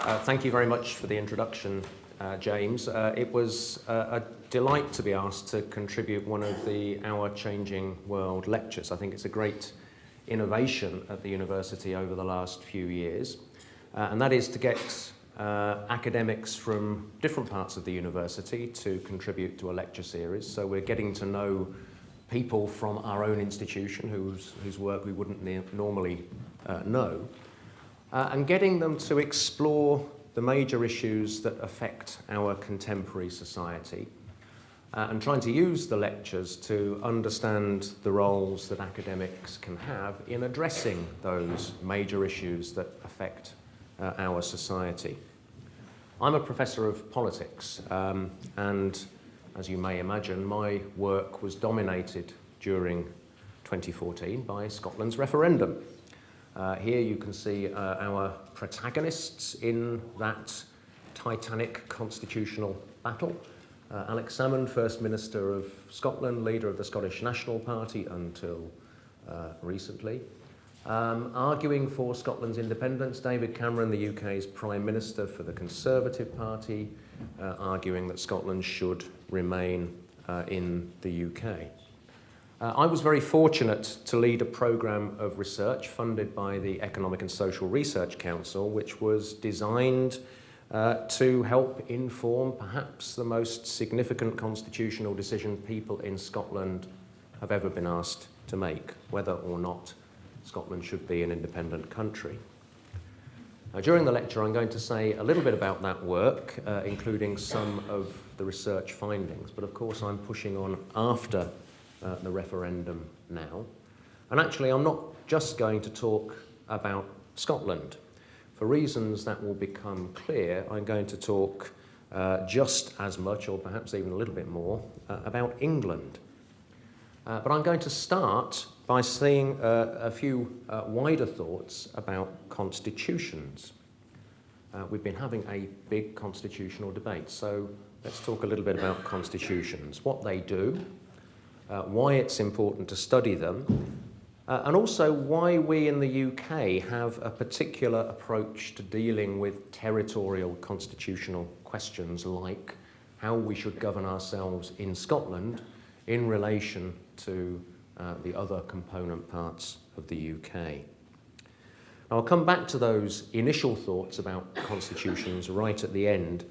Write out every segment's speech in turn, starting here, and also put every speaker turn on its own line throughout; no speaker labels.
Thank you very much for the introduction, James. It was a delight to be asked to contribute one of the Our Changing World lectures. I think it's a great innovation at the university over the last few years, and that is to get academics from different parts of the university to contribute to a lecture series. So we're getting to know people from our own institution whose work we wouldn't normally know, and getting them to explore the major issues that affect our contemporary society, and trying to use the lectures to understand the roles that academics can have in addressing those major issues that affect our society. I'm a professor of politics, and as you may imagine, my work was dominated during 2014 by Scotland's referendum. Here you can see our protagonists in that titanic constitutional battle. Alex Salmond, First Minister of Scotland, leader of the Scottish National Party until recently. Arguing for Scotland's independence, David Cameron, the UK's Prime Minister for the Conservative Party, arguing that Scotland should remain in the UK. I was very fortunate to lead a programme of research funded by the Economic and Social Research Council, which was designed to help inform perhaps the most significant constitutional decision people in Scotland have ever been asked to make, whether or not Scotland should be an independent country. During the lecture, I'm going to say a little bit about that work, including some of the research findings, but of course I'm pushing on after the referendum now. And actually, I'm not just going to talk about Scotland. For reasons that will become clear, I'm going to talk just as much, or perhaps even a little bit more, about England. But I'm going to start by saying a few wider thoughts about constitutions. We've been having a big constitutional debate, so let's talk a little bit about constitutions, what they do, why it's important to study them, and also why we in the UK have a particular approach to dealing with territorial constitutional questions like how we should govern ourselves in Scotland in relation to the other component parts of the UK. Now, I'll come back to those initial thoughts about constitutions right at the end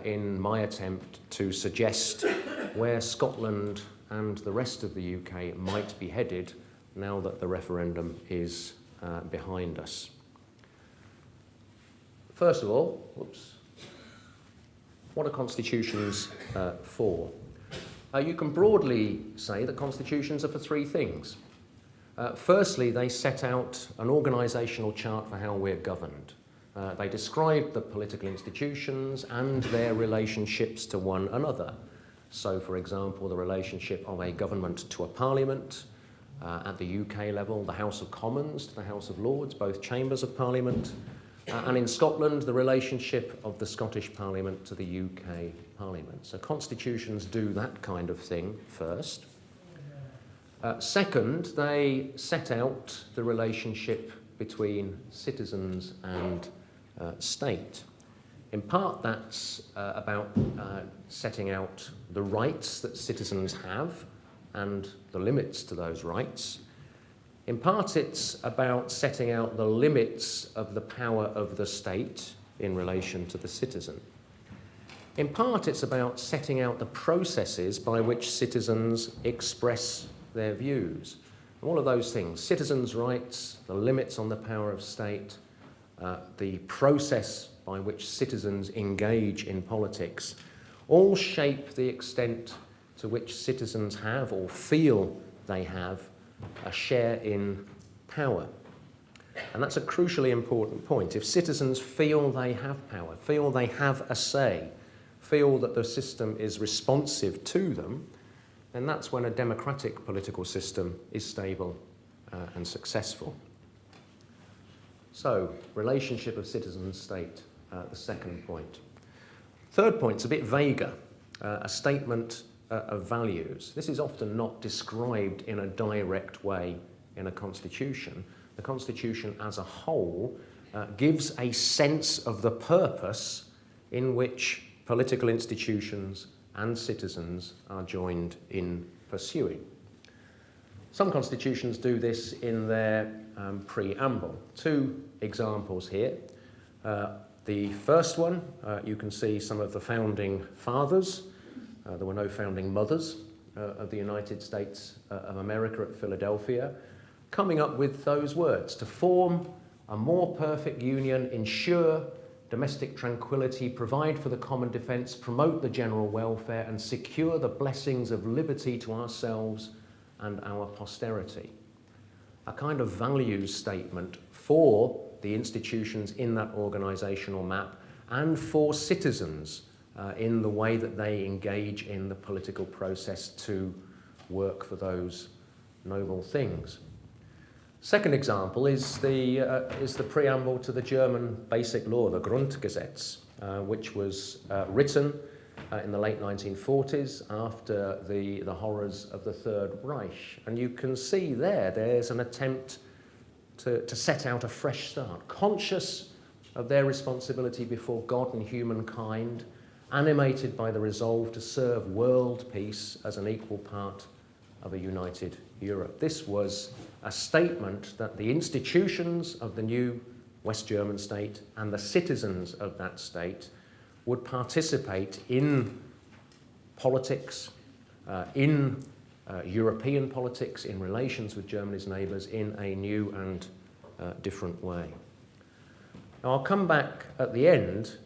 in my attempt to suggest where Scotland and the rest of the UK might be headed now that the referendum is behind us. First of all, what are constitutions for? You can broadly say that constitutions are for three things. Firstly, they set out an organisational chart for how we're governed. They describe the political institutions and their relationships to one another. So, for example, the relationship of a government to a parliament, at the UK level, the House of Commons to the House of Lords, both chambers of Parliament, and in Scotland, the relationship of the Scottish Parliament to the UK Parliament. So constitutions do that kind of thing first. Second, they set out the relationship between citizens and state. In part, that's about setting out the rights that citizens have and the limits to those rights. In part, it's about setting out the limits of the power of the state in relation to the citizen. In part, it's about setting out the processes by which citizens express their views. And all of those things, citizens' rights, the limits on the power of state, the process by which citizens engage in politics, all shape the extent to which citizens have or feel they have a share in power. And that's a crucially important point. If citizens feel they have power, feel they have a say, feel that the system is responsive to them, then that's when a democratic political system is stable and successful. So, relationship of citizen and state, the second point. Third point's a bit vaguer, a statement of values. This is often not described in a direct way in a constitution. The constitution as a whole gives a sense of the purpose in which political institutions and citizens are joined in pursuing. Some constitutions do this in their preamble. Two examples here. The first one, you can see some of the founding fathers. There were no founding mothers of the United States of America at Philadelphia, coming up with those words: to form a more perfect union, ensure domestic tranquility, provide for the common defence, promote the general welfare, and secure the blessings of liberty to ourselves and our posterity. A kind of values statement for the institutions in that organisational map and for citizens in the way that they engage in the political process to work for those noble things. Second example is the preamble to the German Basic Law, the Grundgesetz, which was written in the late 1940s after the horrors of the Third Reich. And you can see there's an attempt to set out a fresh start, conscious of their responsibility before God and humankind, animated by the resolve to serve world peace as an equal part of a united Europe. This was a statement that the institutions of the new West German state and the citizens of that state would participate in politics, in European politics, in relations with Germany's neighbours in a new and different way. Now, I'll come back at the end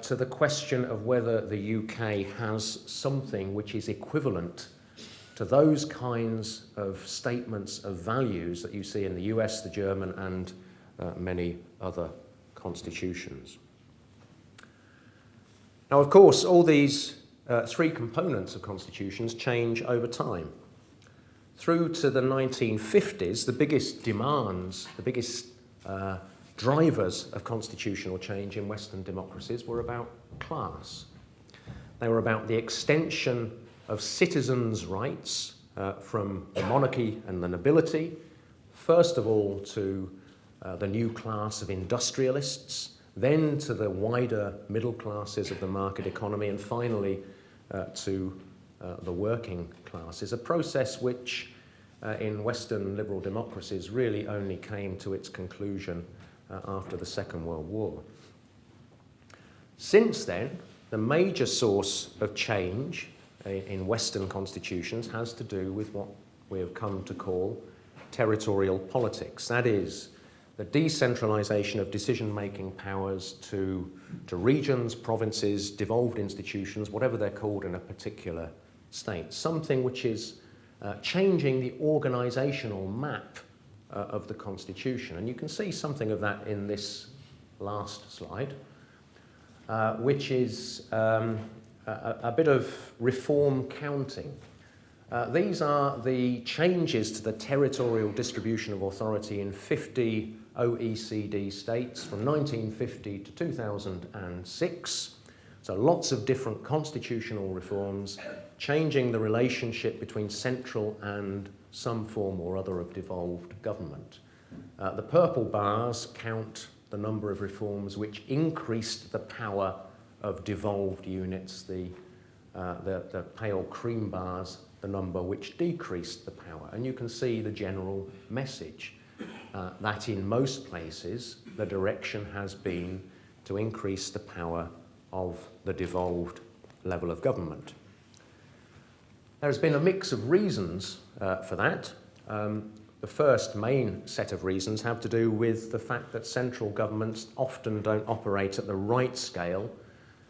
to the question of whether the UK has something which is equivalent to those kinds of statements of values that you see in the US, the German, and many other constitutions. Now, of course, all these three components of constitutions change over time. Through to the 1950s, the biggest demands, the biggest drivers of constitutional change in Western democracies were about class. They were about the extension of citizens' rights from the monarchy and the nobility, first of all to the new class of industrialists, then to the wider middle classes of the market economy, and finally to the working classes, a process which in Western liberal democracies really only came to its conclusion after the Second World War. Since then, the major source of change in Western constitutions has to do with what we have come to call territorial politics. That is, the decentralisation of decision-making powers to regions, provinces, devolved institutions, whatever they're called in a particular state. Something which is changing the organisational map of the Constitution. And you can see something of that in this last slide, which is a bit of reform counting. These are the changes to the territorial distribution of authority in 50 OECD states from 1950 to 2006. So lots of different constitutional reforms, changing the relationship between central and some form or other of devolved government. The purple bars count the number of reforms which increased the power of devolved units. The pale cream bars, the number which decreased the power. And you can see the general message that in most places the direction has been to increase the power of the devolved level of government. There's been a mix of reasons for that. The first main set of reasons have to do with the fact that central governments often don't operate at the right scale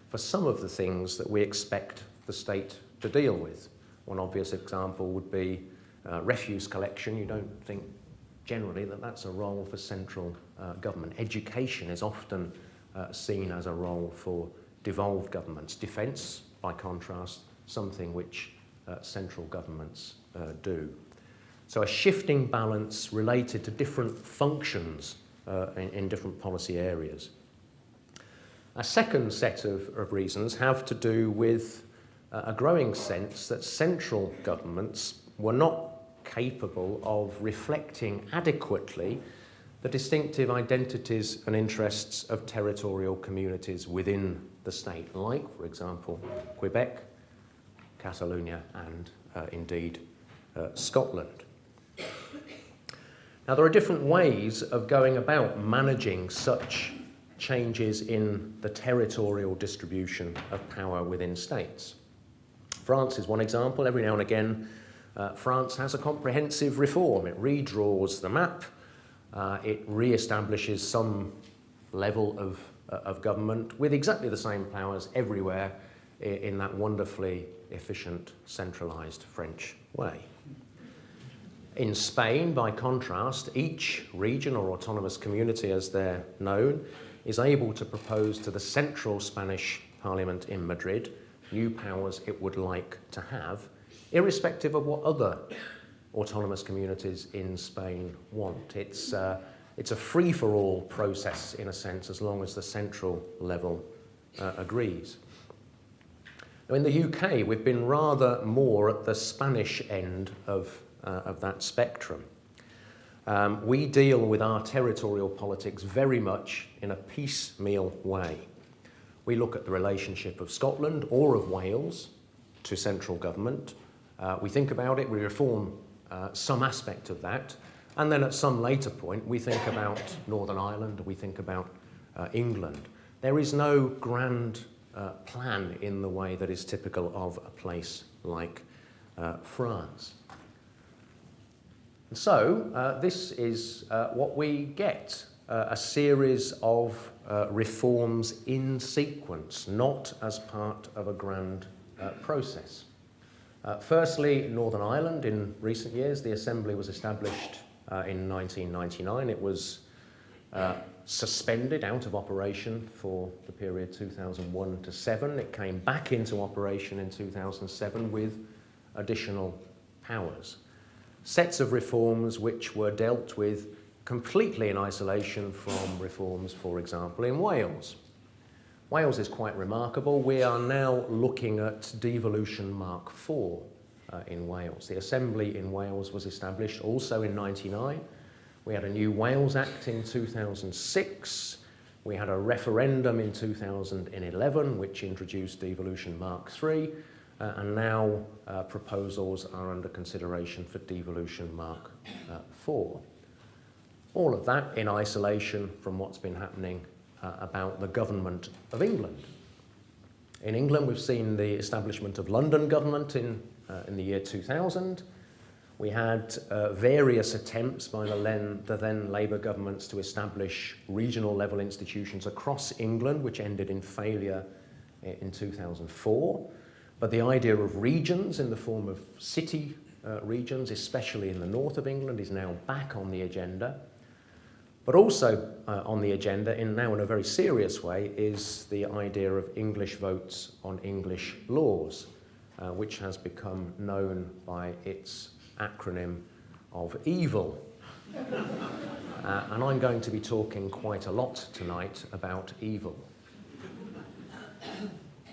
for some of the things that we expect the state to deal with. One obvious example would be refuse collection. You don't think generally that that's a role for central government. Education is often seen as a role for devolved governments. Defence, by contrast, something which central governments do. So a shifting balance related to different functions in different policy areas. A second set of reasons have to do with a growing sense that central governments were not capable of reflecting adequately the distinctive identities and interests of territorial communities within the state, like, for example, Quebec, Catalonia, and indeed Scotland. Now, there are different ways of going about managing such changes in the territorial distribution of power within states. France is one example. Every now and again, France has a comprehensive reform. It redraws the map. It re-establishes some level of government with exactly the same powers everywhere in that wonderfully efficient, centralised French way. In Spain, by contrast, each region or autonomous community, as they're known, is able to propose to the central Spanish Parliament in Madrid new powers it would like to have, irrespective of what other autonomous communities in Spain want. It's a free-for-all process, in a sense, as long as the central level agrees. Now, in the UK, we've been rather more at the Spanish end of that spectrum. We deal with our territorial politics very much in a piecemeal way. We look at the relationship of Scotland or of Wales to central government. We think about it, we reform some aspect of that, and then at some later point we think about Northern Ireland, we think about England. There is no grand plan in the way that is typical of a place like France. So this is what we get, a series of reforms in sequence, not as part of a grand process. Firstly, Northern Ireland. In recent years, the Assembly was established in 1999. It was suspended out of operation for the period 2001 to 7. It came back into operation in 2007 with additional powers. Sets of reforms which were dealt with completely in isolation from reforms, for example, in Wales. Wales is quite remarkable. We are now looking at devolution Mark IV in Wales. The Assembly in Wales was established also in 1999. We had a new Wales Act in 2006. We had a referendum in 2011 which introduced devolution Mark III. And now proposals are under consideration for devolution Mark IV. All of that in isolation from what's been happening about the government of England. In England, we've seen the establishment of London government in the year 2000. We had various attempts by the then Labour governments to establish regional level institutions across England, which ended in failure in 2004. But the idea of regions in the form of city regions, especially in the north of England, is now back on the agenda. But also on the agenda, now in a very serious way, is the idea of English votes on English laws, which has become known by its acronym of EVIL. And I'm going to be talking quite a lot tonight about evil.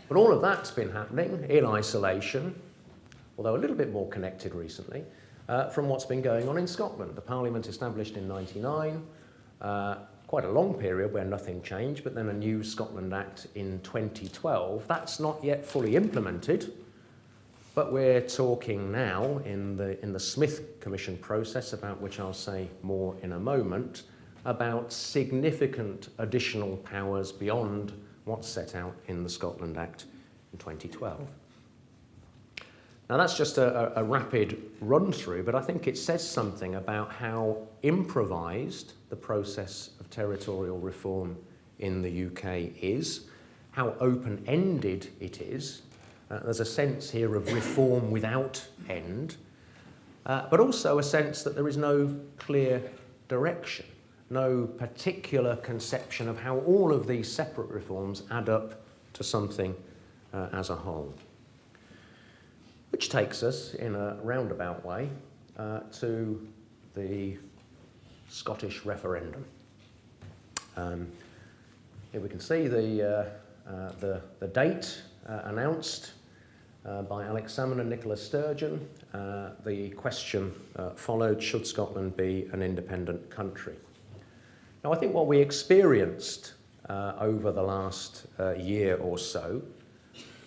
But all of that's been happening in isolation, although a little bit more connected recently, from what's been going on in Scotland. The Parliament established in 1999, quite a long period where nothing changed, but then a new Scotland Act in 2012. That's not yet fully implemented, but we're talking now in the Smith Commission process, about which I'll say more in a moment, about significant additional powers beyond what's set out in the Scotland Act in 2012. Now that's just a rapid run through, but I think it says something about how improvised the process of territorial reform in the UK is, how open-ended it is. There's a sense here of reform without end, but also a sense that there is no clear direction, no particular conception of how all of these separate reforms add up to something as a whole. Which takes us, in a roundabout way, to the Scottish referendum. Here we can see the date announced by Alex Salmon and Nicola Sturgeon. The question followed: should Scotland be an independent country? Now, I think what we experienced over the last year or so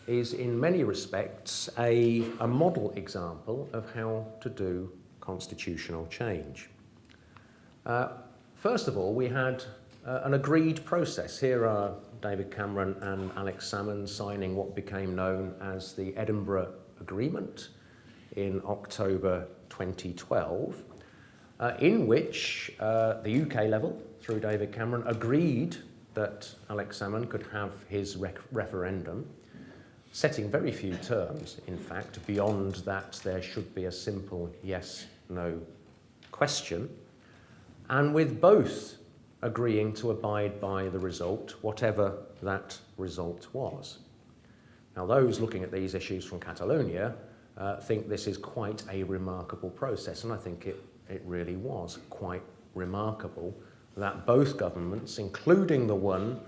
is in many respects a model example of how to do constitutional change. First of all, we had an agreed process. Here are David Cameron and Alex Salmond signing what became known as the Edinburgh Agreement in October 2012, in which the UK level, through David Cameron, agreed that Alex Salmond could have his referendum, setting very few terms, in fact, beyond that there should be a simple yes-no question, and with both agreeing to abide by the result, whatever that result was. Now, those looking at these issues from Catalonia think this is quite a remarkable process, and I think it really was quite remarkable that both governments, including the one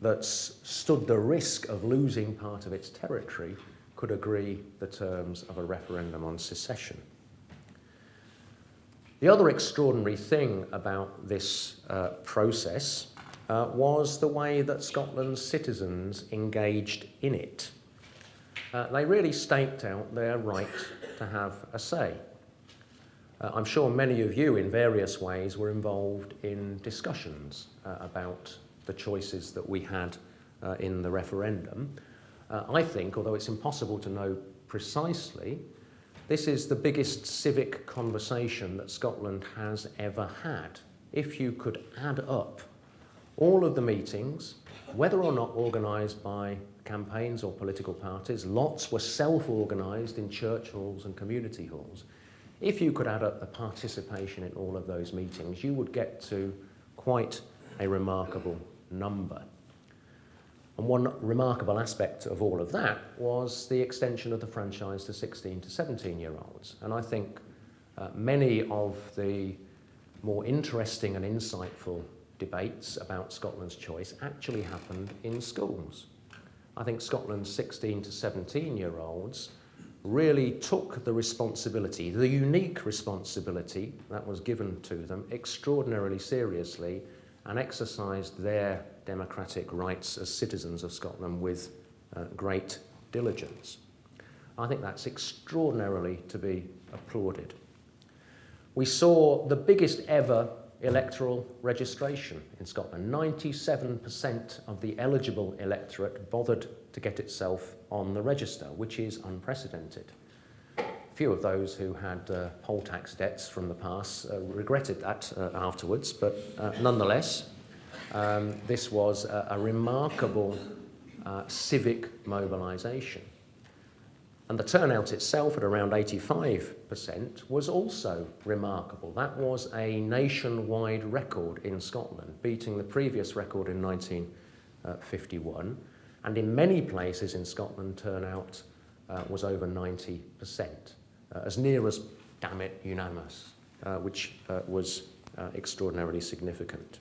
that stood the risk of losing part of its territory, could agree the terms of a referendum on secession. The other extraordinary thing about this process was the way that Scotland's citizens engaged in it. They really staked out their right to have a say. I'm sure many of you in various ways were involved in discussions about the choices that we had in the referendum. I think, although it's impossible to know precisely, this is the biggest civic conversation that Scotland has ever had. If you could add up all of the meetings, whether or not organised by campaigns or political parties, lots were self-organised in church halls and community halls. If you could add up the participation in all of those meetings, you would get to quite a remarkable number. And one remarkable aspect of all of that was the extension of the franchise to 16 to 17-year-olds. And I think many of the more interesting and insightful debates about Scotland's choice actually happened in schools. I think Scotland's 16 to 17-year-olds really took the responsibility, the unique responsibility that was given to them, extraordinarily seriously, and exercised their democratic rights as citizens of Scotland with great diligence. I think that's extraordinarily to be applauded. We saw the biggest ever electoral registration in Scotland. 97% of the eligible electorate bothered to get itself on the register, which is unprecedented. Few of those who had poll tax debts from the past regretted that afterwards, but nonetheless, this was a remarkable civic mobilisation. And the turnout itself at around 85% was also remarkable. That was a nationwide record in Scotland, beating the previous record in 1951. And in many places in Scotland, turnout was over 90%, as near as, damn it, unanimous, which was extraordinarily significant.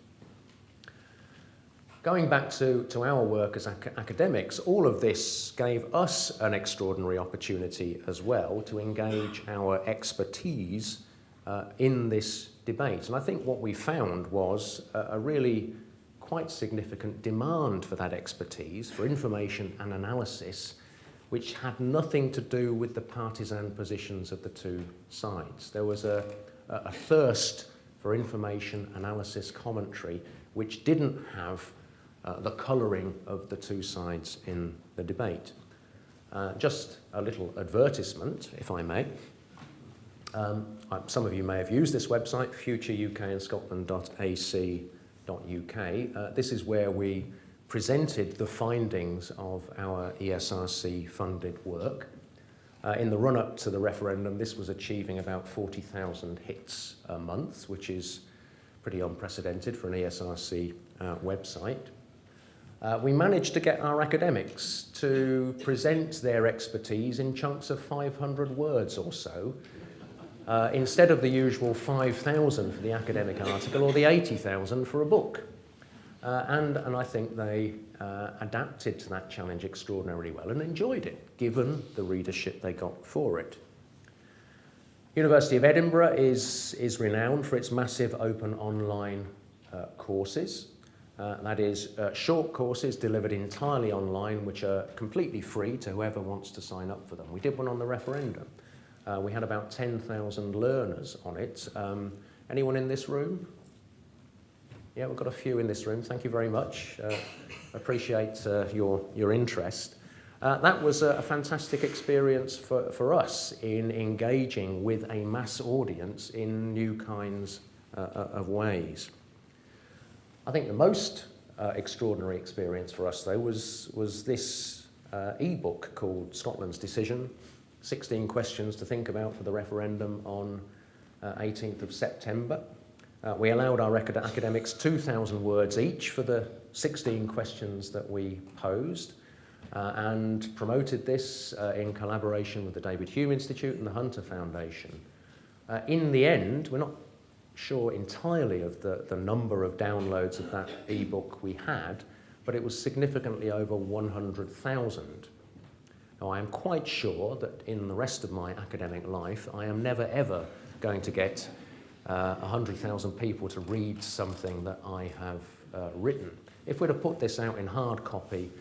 Going back to our work as academics, all of this gave us an extraordinary opportunity as well to engage our expertise in this debate. And I think what we found was a really quite significant demand for that expertise, for information and analysis, which had nothing to do with the partisan positions of the two sides. There was a thirst for information, analysis, commentary, which didn't have the colouring of the two sides in the debate. Just a little advertisement, if I may. Some of you may have used this website, futureukandScotland.ac.uk. This is where we presented the findings of our ESRC-funded work. In the run-up to the referendum, this was achieving about 40,000 hits a month, which is pretty unprecedented for an ESRC website. We managed to get our academics to present their expertise in chunks of 500 words or so, instead of the usual 5,000 for the academic article or the 80,000 for a book. And I think they adapted to that challenge extraordinarily well and enjoyed it, given the readership they got for it. University of Edinburgh is renowned for its massive open online courses. That is short courses delivered entirely online, which are completely free to whoever wants to sign up for them. We did one on the referendum. We had about 10,000 learners on it. Anyone in this room? Yeah, we've got a few in this room. Thank you very much. Appreciate your interest. That was a fantastic experience for us in engaging with a mass audience in new kinds of ways. I think the most extraordinary experience for us, though, was this e-book called Scotland's Decision, 16 questions to think about for the referendum on 18th of September. We allowed our academics 2,000 words each for the 16 questions that we posed, and promoted this in collaboration with the David Hume Institute and the Hunter Foundation. In the end, we're not sure entirely of the number of downloads of that e-book we had, but it was significantly over 100,000. Now, I am quite sure that in the rest of my academic life, I am never ever going to get 100,000 people to read something that I have written. If we'd have put this out in hard copy,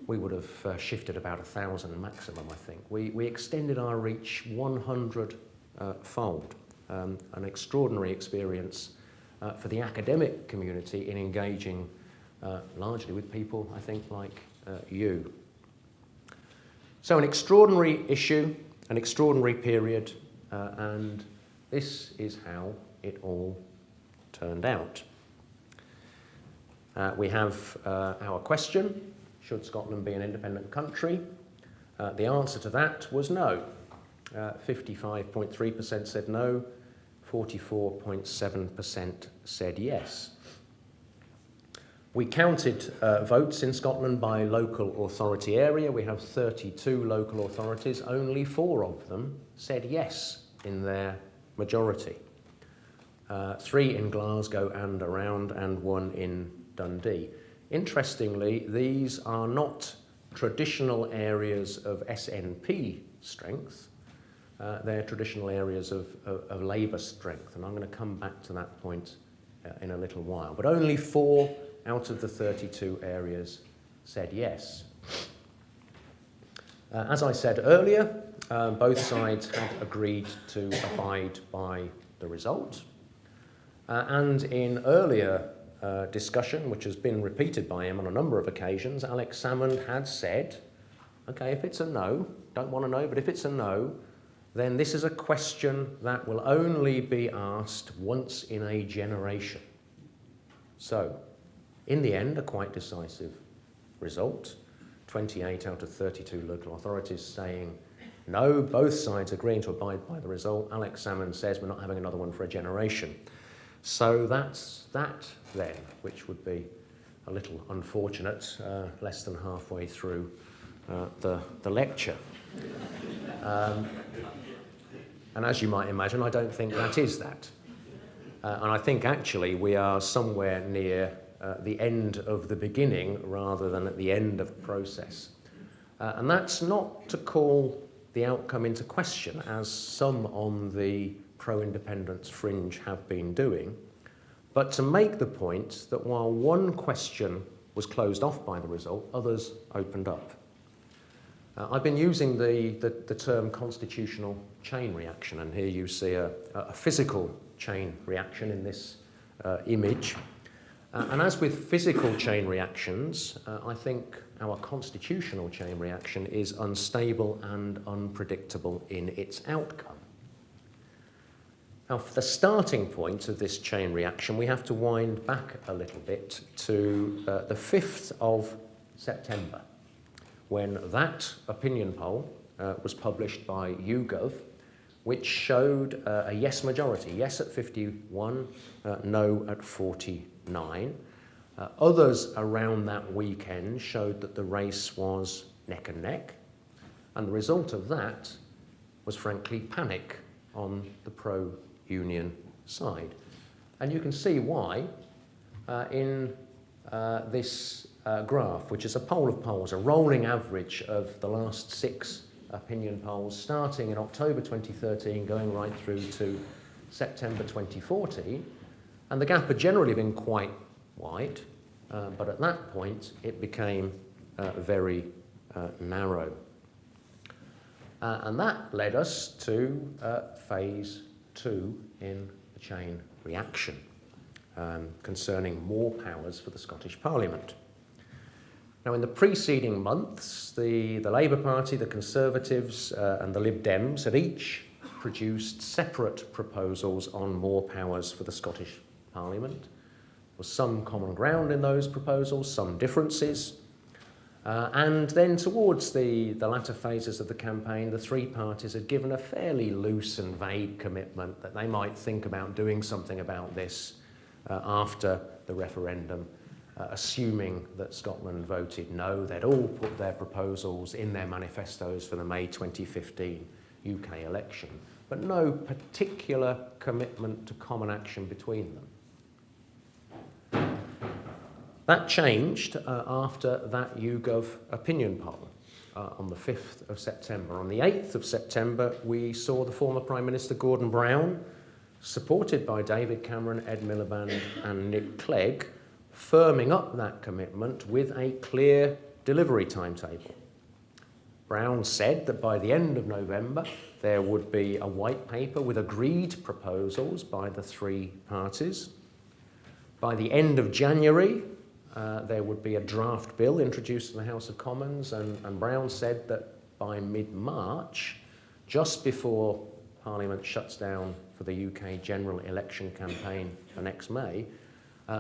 we would have shifted about 1,000 maximum, I think. We extended our reach 100-fold. An extraordinary experience for the academic community in engaging largely with people, I think, like you. So an extraordinary issue, an extraordinary period, and this is how it all turned out. We have our question: should Scotland be an independent country? The answer to that was no. 55.3% said no, 44.7% said yes. We counted votes in Scotland by local authority area. We have 32 local authorities. Only 4 of them said yes in their majority. 3 in Glasgow and around, and 1 in Dundee. Interestingly, these are not traditional areas of SNP strength. They're traditional areas of Labour strength, and I'm going to come back to that point in a little while. But only 4 out of the 32 areas said yes. As I said earlier, both sides had agreed to abide by the result. And in earlier discussion, which has been repeated by him on a number of occasions, Alex Salmond had said, okay, if it's a no, don't want to know, but if it's a no, then this is a question that will only be asked once in a generation. So, in the end, a quite decisive result. 28 out of 32 local authorities saying no, both sides agreeing to abide by the result. Alex Salmond says we're not having another one for a generation. So that's that then, which would be a little unfortunate, less than halfway through the lecture. And as you might imagine, I don't think that is that. And I think actually we are somewhere near the end of the beginning rather than at the end of the process. And that's not to call the outcome into question, as some on the pro-independence fringe have been doing, but to make the point that while one question was closed off by the result, others opened up. I've been using the term constitutional chain reaction, and here you see a physical chain reaction in this image. And as with physical chain reactions, I think our constitutional chain reaction is unstable and unpredictable in its outcome. Now, for the starting point of this chain reaction, we have to wind back a little bit to the 5th of September, when that opinion poll was published by YouGov, which showed a yes majority, yes at 51, no at 49. Others around that weekend showed that the race was neck and neck, and the result of that was frankly panic on the pro-union side. And you can see why in this graph, which is a poll of polls, a rolling average of the last 6 opinion polls, starting in October 2013, going right through to September 2014. And the gap had generally been quite wide, but at that point it became very narrow. And that led us to phase 2 in the chain reaction, concerning more powers for the Scottish Parliament. Now, in the preceding months, the Labour Party, the Conservatives and the Lib Dems had each produced separate proposals on more powers for the Scottish Parliament. There was some common ground in those proposals, some differences. And then towards the latter phases of the campaign, the three parties had given a fairly loose and vague commitment that they might think about doing something about this after the referendum, assuming that Scotland voted no. They'd all put their proposals in their manifestos for the May 2015 UK election, but no particular commitment to common action between them. That changed after that YouGov opinion poll on the 5th of September. On the 8th of September, we saw the former Prime Minister Gordon Brown, supported by David Cameron, Ed Miliband and Nick Clegg, firming up that commitment with a clear delivery timetable. Brown said that by the end of November, there would be a white paper with agreed proposals by the three parties. By the end of January, there would be a draft bill introduced in the House of Commons, and Brown said that by mid-March, just before Parliament shuts down for the UK general election campaign for next May,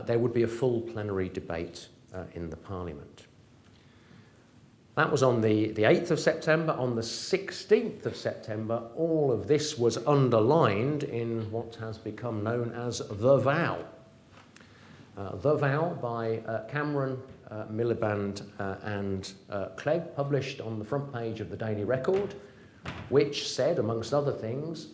there would be a full plenary debate in the Parliament. That was on the 8th of September. On the 16th of September, all of this was underlined in what has become known as the vow. The Vow by Cameron, Miliband and Clegg, published on the front page of the Daily Record, which said, amongst other things,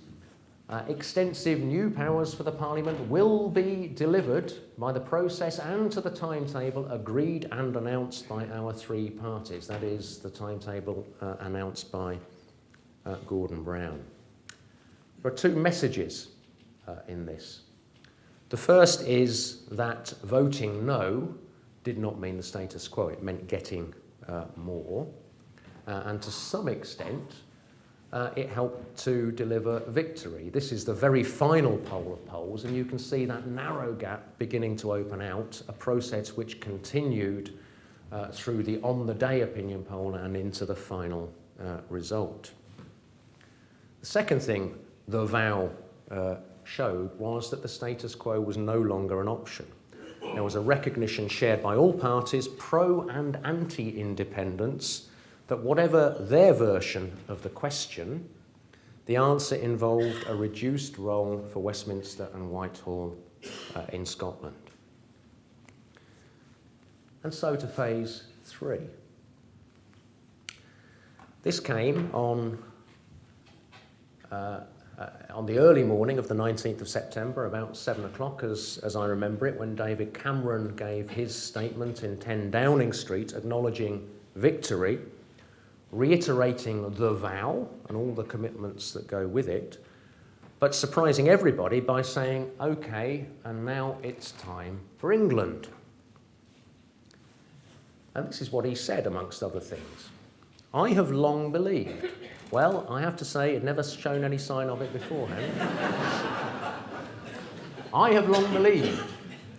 extensive new powers for the Parliament will be delivered by the process and to the timetable agreed and announced by our three parties. That is the timetable announced by Gordon Brown. There are two messages in this. The first is that voting no did not mean the status quo. It meant getting more. And to some extent, it helped to deliver victory. This is the very final poll of polls, and you can see that narrow gap beginning to open out, a process which continued through the on-the-day opinion poll and into the final result. The second thing the vow showed was that the status quo was no longer an option. There was a recognition shared by all parties, pro and anti-independence, that whatever their version of the question, the answer involved a reduced role for Westminster and Whitehall in Scotland. And so to phase 3. This came on the early morning of the 19th of September, about 7 o'clock, as I remember it, when David Cameron gave his statement in 10 Downing Street acknowledging victory, reiterating the vow and all the commitments that go with it, but surprising everybody by saying, OK, and now it's time for England. And this is what he said, amongst other things. I have long believed. Well, I have to say, it never shown any sign of it beforehand. I have long believed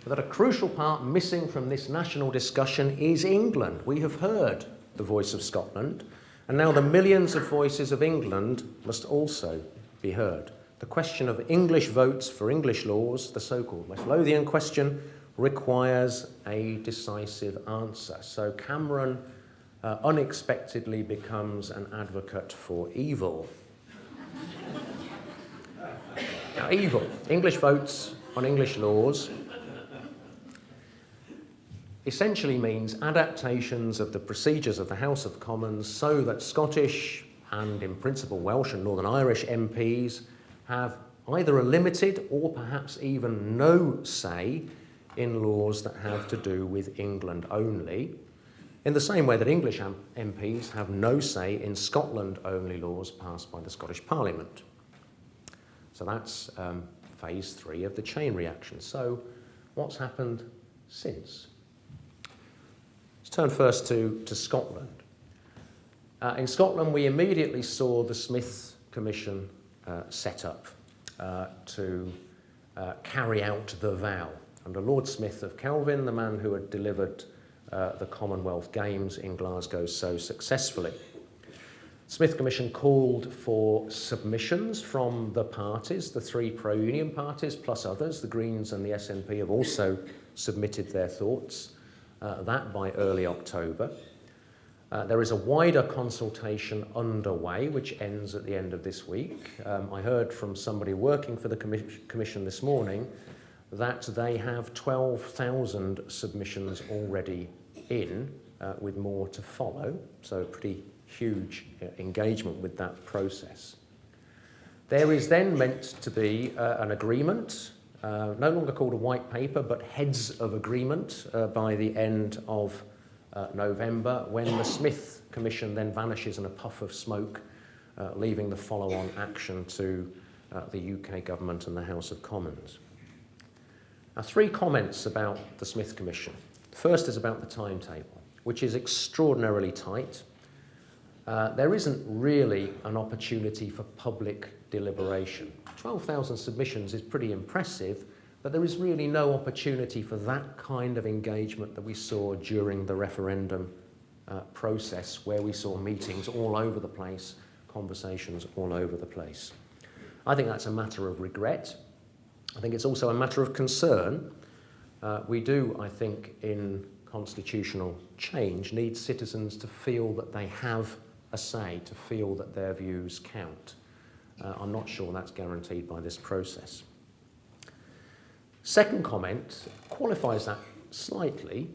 that a crucial part missing from this national discussion is England. We have heard the voice of Scotland, and now the millions of voices of England must also be heard. The question of English votes for English laws, the so-called West Lothian question, requires a decisive answer. So Cameron unexpectedly becomes an advocate for evil. Now, evil, English votes on English laws, essentially means adaptations of the procedures of the House of Commons so that Scottish and, in principle, Welsh and Northern Irish MPs have either a limited or perhaps even no say in laws that have to do with England only, in the same way that English MPs have no say in Scotland-only laws passed by the Scottish Parliament. So that's phase 3 of the chain reaction. So what's happened since? Let's turn first to Scotland. In Scotland, we immediately saw the Smith Commission set up to carry out the vow. Under Lord Smith of Kelvin, the man who had delivered the Commonwealth Games in Glasgow so successfully. Smith Commission called for submissions from the parties, the 3 pro-union parties, plus others. The Greens and the SNP have also submitted their thoughts, that by early October. There is a wider consultation underway, which ends at the end of this week. I heard from somebody working for the Commission this morning that they have 12,000 submissions already in, with more to follow, so pretty huge engagement with that process. There is then meant to be an agreement, no longer called a white paper, but heads of agreement by the end of November, when the Smith Commission then vanishes in a puff of smoke, leaving the follow-on action to the UK government and the House of Commons. Now, 3 comments about the Smith Commission. The first is about the timetable, which is extraordinarily tight. There isn't really an opportunity for public deliberation. 12,000 submissions is pretty impressive, but there is really no opportunity for that kind of engagement that we saw during the referendum process, where we saw meetings all over the place, conversations all over the place. I think that's a matter of regret. I think it's also a matter of concern. We do, I think, in constitutional change, need citizens to feel that they have a say, to feel that their views count. I'm not sure that's guaranteed by this process. Second comment qualifies that slightly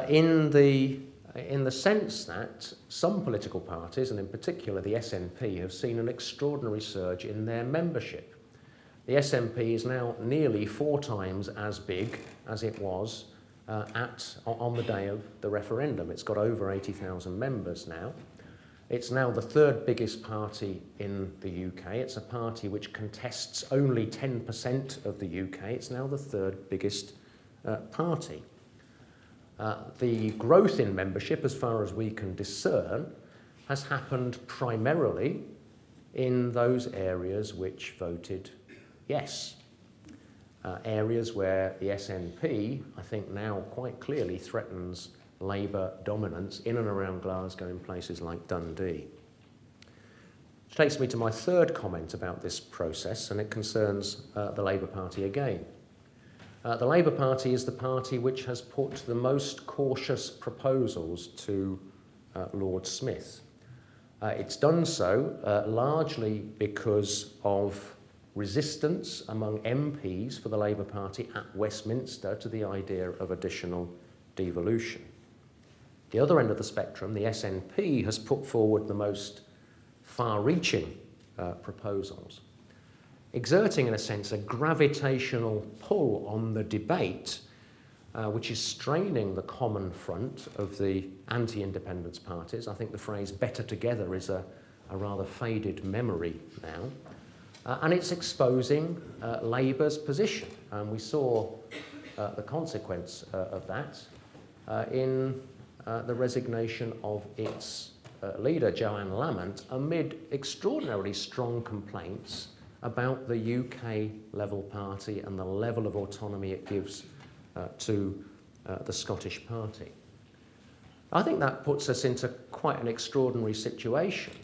in the sense that some political parties, and in particular the SNP, have seen an extraordinary surge in their membership. The SNP is now nearly 4 times as big as it was on the day of the referendum. It's got over 80,000 members now. It's now the 3rd biggest party in the UK. It's a party which contests only 10% of the UK. It's now the 3rd biggest party. The growth in membership, as far as we can discern, has happened primarily in those areas which voted yes. Areas where the SNP, I think now quite clearly threatens Labour dominance in and around Glasgow in places like Dundee. Which takes me to my 3rd comment about this process, and it concerns the Labour Party again. The Labour Party is the party which has put the most cautious proposals to Lord Smith. It's done so largely because of resistance among MPs for the Labour Party at Westminster to the idea of additional devolution. The other end of the spectrum, the SNP, has put forward the most far-reaching proposals, exerting, in a sense, a gravitational pull on the debate, which is straining the common front of the anti-independence parties. I think the phrase "better together" is a rather faded memory now. And it's exposing Labour's position. And we saw the consequence of that in the resignation of its leader, Joanne Lamont, amid extraordinarily strong complaints about the UK level party and the level of autonomy it gives to the Scottish party. I think that puts us into quite an extraordinary situation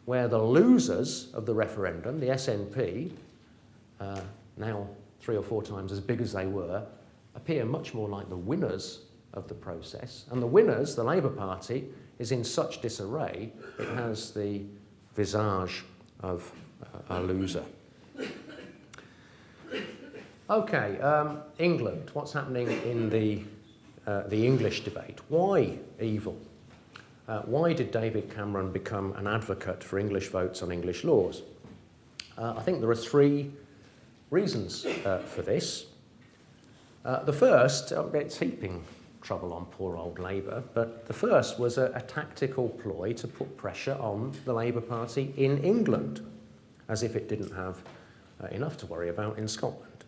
where the losers of the referendum, the SNP, now 3 or 4 times as big as they were, appear much more like the winners of the process. And the winners, the Labour Party, is in such disarray, it has the visage of a loser. Okay, England. What's happening in the English debate? Why evil? Why did David Cameron become an advocate for English votes on English laws? I think there are 3 reasons for this. The first, it's heaping trouble on poor old Labour, but the first was a tactical ploy to put pressure on the Labour Party in England, as if it didn't have enough to worry about in Scotland.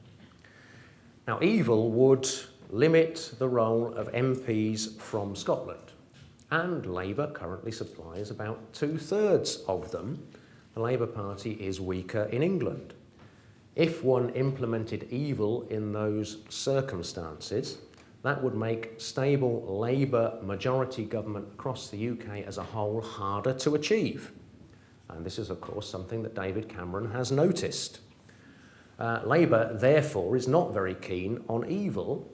Now, evil would limit the role of MPs from Scotland, and Labour currently supplies about 2/3 of them. The Labour Party is weaker in England. If one implemented evil in those circumstances, that would make stable Labour majority government across the UK as a whole harder to achieve. And this is, of course, something that David Cameron has noticed. Labour, therefore, is not very keen on evil,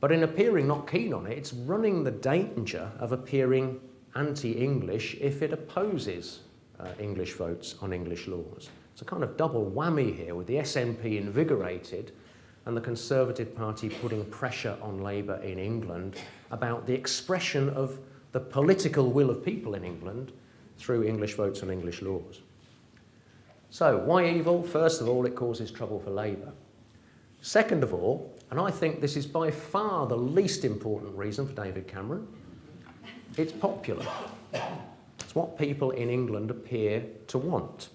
but in appearing not keen on it, it's running the danger of appearing anti-English if it opposes English votes on English laws. It's a kind of double whammy here, with the SNP invigorated and the Conservative Party putting pressure on Labour in England about the expression of the political will of people in England through English votes on English laws. So, why evil? First of all, it causes trouble for Labour. Second of all, and I think this is by far the least important reason for David Cameron, it's popular. It's what people in England appear to want.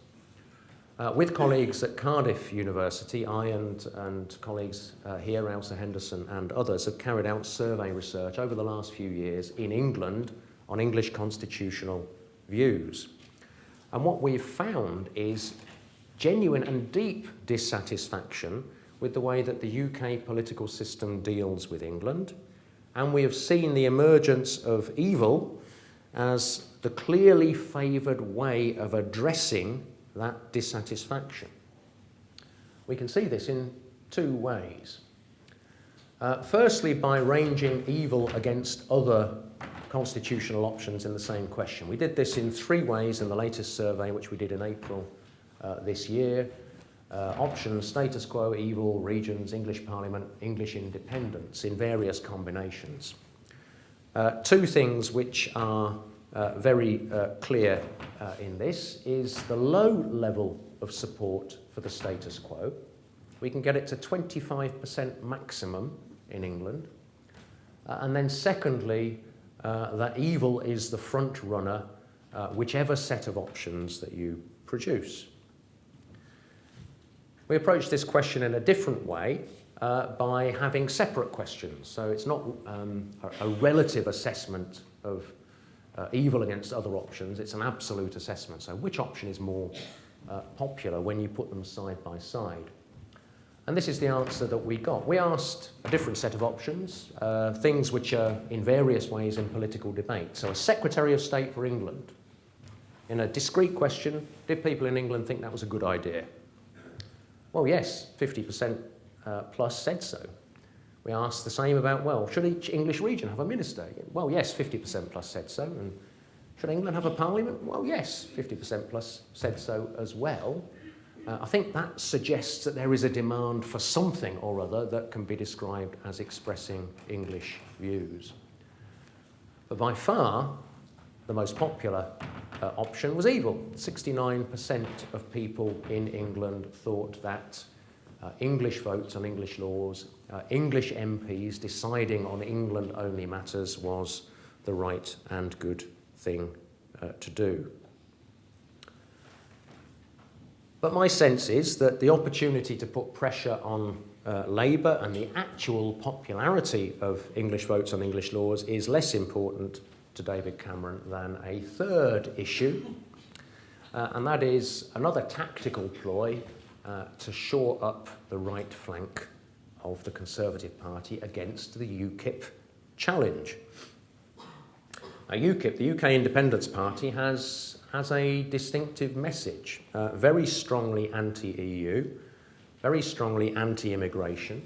With colleagues at Cardiff University, I and colleagues here, Elsa Henderson and others, have carried out survey research over the last few years in England on English constitutional views. And what we've found is genuine and deep dissatisfaction with the way that the UK political system deals with England. And we have seen the emergence of evil as the clearly favoured way of addressing that dissatisfaction. We can see this in two ways. Firstly, by ranging evil against other constitutional options in the same question. We did this in three ways in the latest survey, which we did in April this year. Options: status quo, evil, regions, English Parliament, English independence, in various combinations. Two things which are very clear in this is the low level of support for the status quo. We can get it to 25% maximum in England. And then secondly, that evil is the front runner, whichever set of options that you produce. We approach this question in a different way by having separate questions. So it's not a relative assessment of evil against other options, it's an absolute assessment. So which option is more popular when you put them side by side? And this is the answer that we got. We asked a different set of options, things which are in various ways in political debate. So a Secretary of State for England. In a discrete question, did people in England think that was a good idea? Well, yes, 50% plus said so. We asked the same about, well, should each English region have a minister? Well, yes, 50% plus said so. And should England have a parliament? Well, yes, 50% plus said so as well. I think that suggests that there is a demand for something or other that can be described as expressing English views. But by far, the most popular option was evil. 69% of people in England thought that English votes on English laws, English MPs deciding on England-only matters was the right and good thing to do. But my sense is that the opportunity to put pressure on Labour and the actual popularity of English votes on English laws is less important to David Cameron than a third issue, and that is another tactical ploy to shore up the right flank of the Conservative Party against the UKIP challenge. Now, UKIP, the UK Independence Party, has a distinctive message, very strongly anti-EU, very strongly anti-immigration,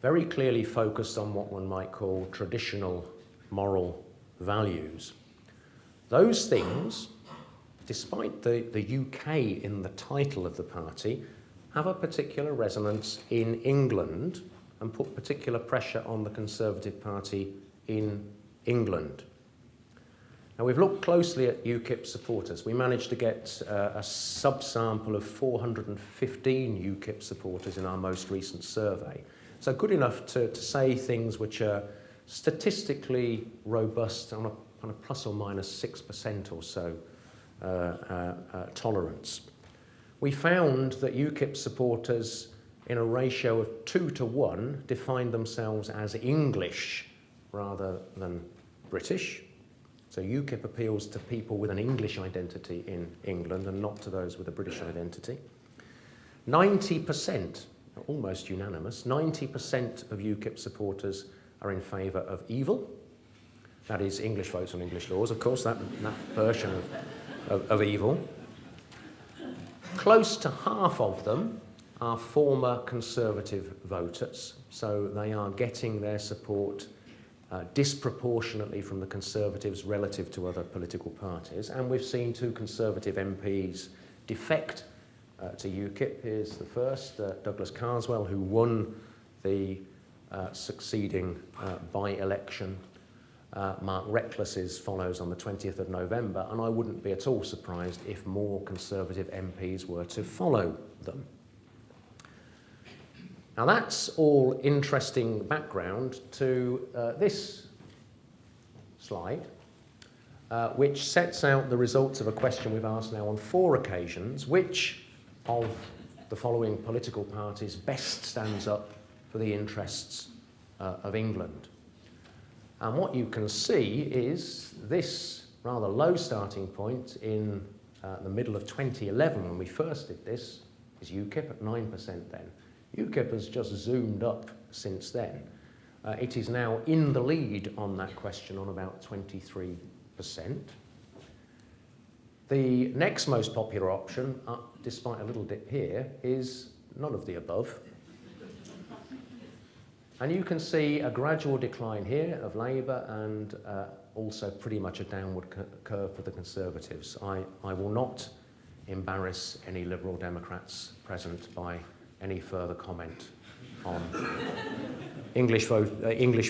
very clearly focused on what one might call traditional moral values. Those things, despite the UK in the title of the party, have a particular resonance in England and put particular pressure on the Conservative Party in England. Now, we've looked closely at UKIP supporters. We managed to get a subsample of 415 UKIP supporters in our most recent survey. So good enough to say things which are statistically robust on a plus or minus 6% or so tolerance. we found that UKIP supporters in a ratio of 2 to 1 defined themselves as English rather than British. So UKIP appeals to people with an English identity in England and not to those with a British identity. 90%, almost unanimous, 90% of UKIP supporters are in favour of evil. That is English votes on English laws, of course, that version of evil. Close to half of them are former Conservative voters, so they are getting their support disproportionately from the Conservatives relative to other political parties. And we've seen 2 Conservative MPs defect to UKIP. Here's the first, Douglas Carswell, who won the succeeding by-election. Mark Reckless's follows on the 20th of November, and I wouldn't be at all surprised if more Conservative MPs were to follow them. Now that's all interesting background to this slide, which sets out the results of a question we've asked now on 4 occasions. Which of the following political parties best stands up for the interests of England? And what you can see is this rather low starting point in the middle of 2011 when we first did this is UKIP at 9% then. UKIP has just zoomed up since then. It is now in the lead on that question on about 23%. The next most popular option, despite a little dip here, is none of the above. And you can see a gradual decline here of Labour and also pretty much a downward curve for the Conservatives. I will not embarrass any Liberal Democrats present by any further comment on English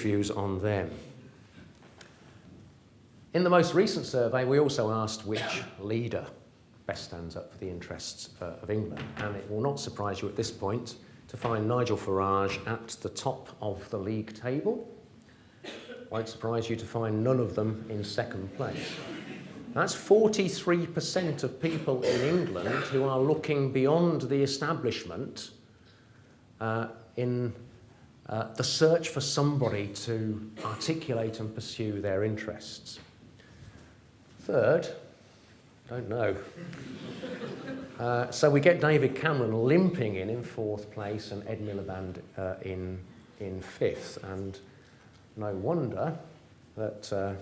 views on them. In the most recent survey, we also asked which leader best stands up for the interests of England, and it will not surprise you at this point to find Nigel Farage at the top of the league table. Won't surprise you to find none of them in second place. That's 43% of people in England who are looking beyond the establishment in the search for somebody to articulate and pursue their interests. Third, don't know. So we get David Cameron limping in 4th place and Ed Miliband in 5th. And no wonder that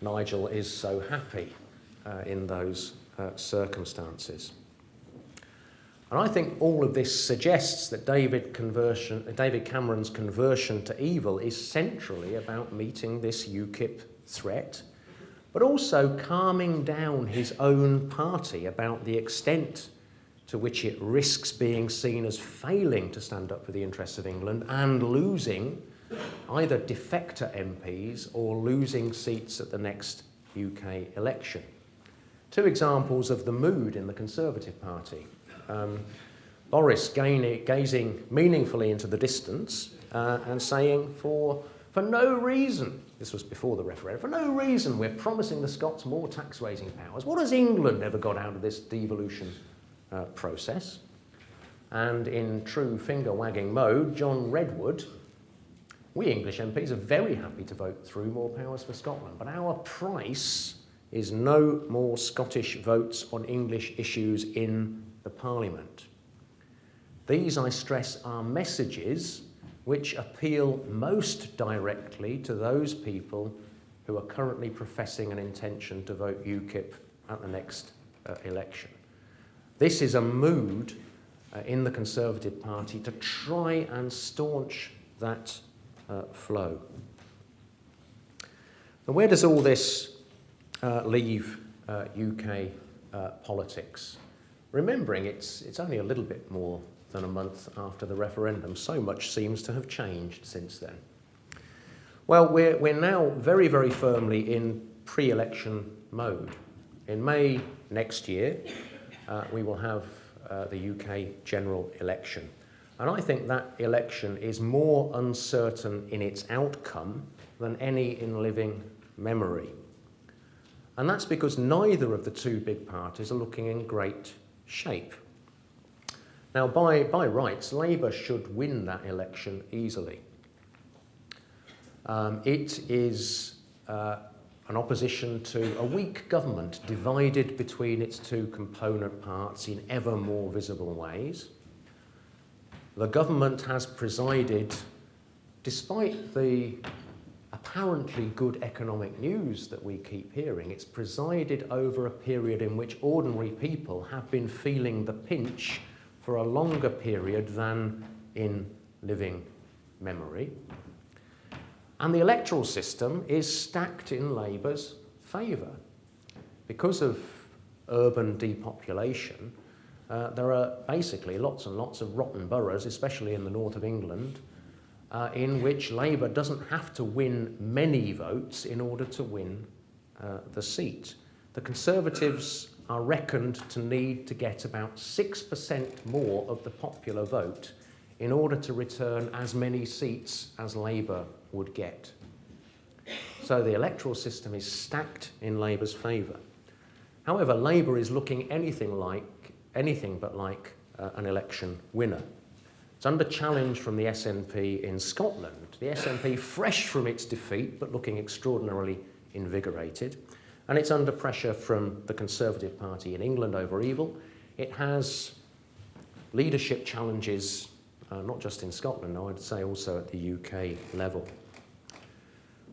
Nigel is so happy in those circumstances. And I think all of this suggests that David Cameron's conversion to evil is centrally about meeting this UKIP threat, but also calming down his own party about the extent to which it risks being seen as failing to stand up for the interests of England and losing either defector MPs or losing seats at the next UK election. 2 examples of the mood in the Conservative Party. Boris gazing meaningfully into the distance and saying for no reason, this was before the referendum, for no reason we're promising the Scots more tax-raising powers. What has England ever got out of this devolution process? And in true finger-wagging mode, John Redwood, we English MPs are very happy to vote through more powers for Scotland, but our price is no more Scottish votes on English issues in the Parliament. These, I stress, are messages which appeal most directly to those people who are currently professing an intention to vote UKIP at the next election. This is a mood in the Conservative Party to try and staunch that flow. Now, where does all this leave UK politics? Remembering it's only a little bit more than a month after the referendum. So much seems to have changed since then. Well, we're now very, very firmly in pre-election mode. In May next year, we will have the UK general election. And I think that election is more uncertain in its outcome than any in living memory. And that's because neither of the 2 big parties are looking in great shape. Now, by rights, Labour should win that election easily. It is an opposition to a weak government divided between its two component parts in ever more visible ways. The government has presided, despite the apparently good economic news that we keep hearing, it's presided over a period in which ordinary people have been feeling the pinch for a longer period than in living memory. And the electoral system is stacked in Labour's favour. Because of urban depopulation, there are basically lots and lots of rotten boroughs, especially in the north of England, in which Labour doesn't have to win many votes in order to win the seat. The Conservatives are reckoned to need to get about 6% more of the popular vote in order to return as many seats as Labour would get. So the electoral system is stacked in Labour's favour. However, Labour is looking anything but like an election winner. It's under challenge from the SNP in Scotland. The SNP fresh from its defeat but looking extraordinarily invigorated. And it's under pressure from the Conservative Party in England over evil. It has leadership challenges, not just in Scotland, I'd say also at the UK level.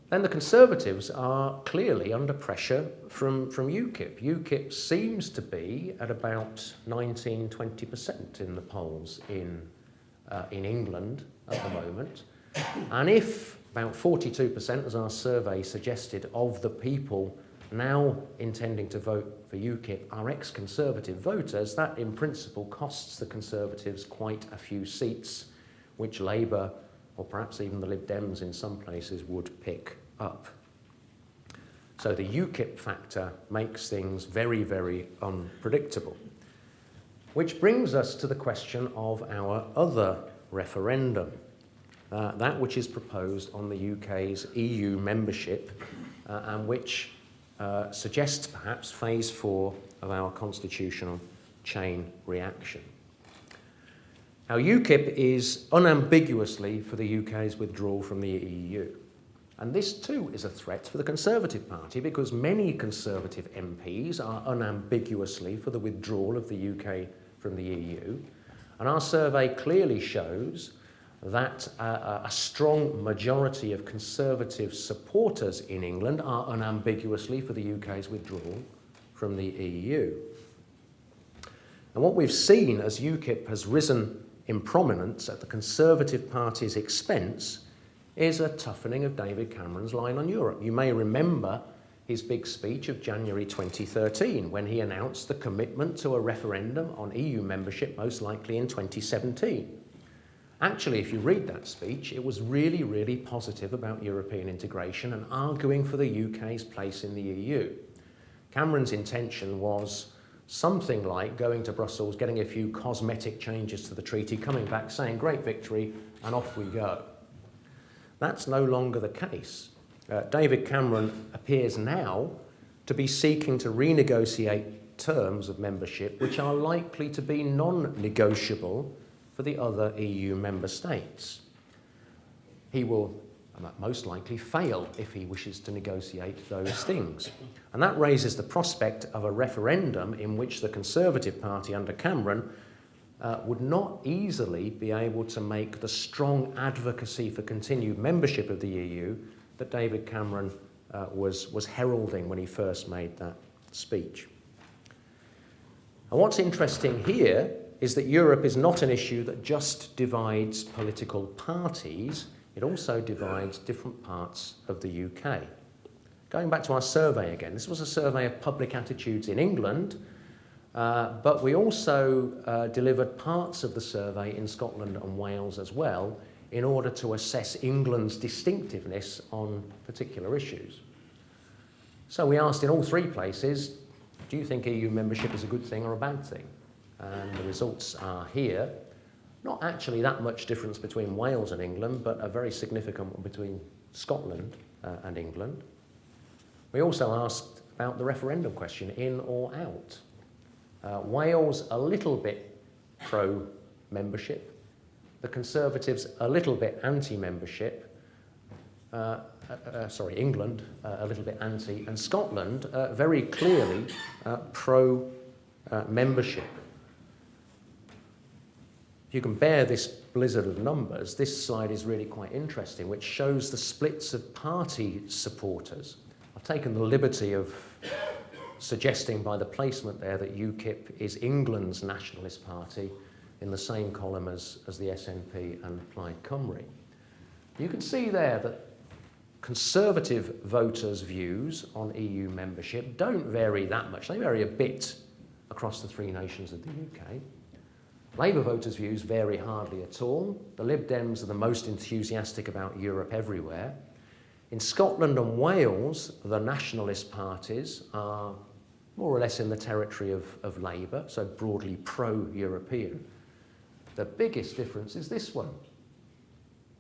Then the Conservatives are clearly under pressure from UKIP. UKIP seems to be at about 19-20% in the polls in England at the moment. And if about 42%, as our survey suggested, of the people now intending to vote for UKIP are ex-Conservative voters, that in principle costs the Conservatives quite a few seats, which Labour, or perhaps even the Lib Dems in some places, would pick up. So the UKIP factor makes things very, very unpredictable. Which brings us to the question of our other referendum, that which is proposed on the UK's EU membership and which suggests perhaps phase 4 of our constitutional chain reaction. Now, UKIP is unambiguously for the UK's withdrawal from the EU. And this too is a threat for the Conservative Party because many Conservative MPs are unambiguously for the withdrawal of the UK from the EU. And our survey clearly shows that a strong majority of Conservative supporters in England are unambiguously for the UK's withdrawal from the EU. And what we've seen as UKIP has risen in prominence at the Conservative Party's expense is a toughening of David Cameron's line on Europe. You may remember his big speech of January 2013 when he announced the commitment to a referendum on EU membership most likely in 2017. Actually, if you read that speech, it was really, really positive about European integration and arguing for the UK's place in the EU. Cameron's intention was something like going to Brussels, getting a few cosmetic changes to the treaty, coming back, saying, great victory, and off we go. That's no longer the case. David Cameron appears now to be seeking to renegotiate terms of membership which are likely to be non-negotiable for the other EU member states. He will most likely fail if he wishes to negotiate those things. And that raises the prospect of a referendum in which the Conservative Party under Cameron would not easily be able to make the strong advocacy for continued membership of the EU that David Cameron was heralding when he first made that speech. And what's interesting here is that Europe is not an issue that just divides political parties, it also divides different parts of the UK. Going back to our survey again, this was a survey of public attitudes in England, but we also delivered parts of the survey in Scotland and Wales as well in order to assess England's distinctiveness on particular issues. So we asked in all three places, do you think EU membership is a good thing or a bad thing? And the results are here. Not actually that much difference between Wales and England, but a very significant one between Scotland and England. We also asked about the referendum question, in or out. Wales a little bit pro membership, the Conservatives a little bit anti-membership, England a little bit anti, and Scotland very clearly pro-membership. If you compare this blizzard of numbers, this slide is really quite interesting, which shows the splits of party supporters. I've taken the liberty of suggesting by the placement there that UKIP is England's nationalist party in the same column as the SNP and Plaid Cymru. You can see there that Conservative voters' views on EU membership don't vary that much. They vary a bit across the three nations of the UK. Labour voters' views vary hardly at all. The Lib Dems are the most enthusiastic about Europe everywhere. In Scotland and Wales, the nationalist parties are more or less in the territory of Labour, so broadly pro-European. The biggest difference is this one.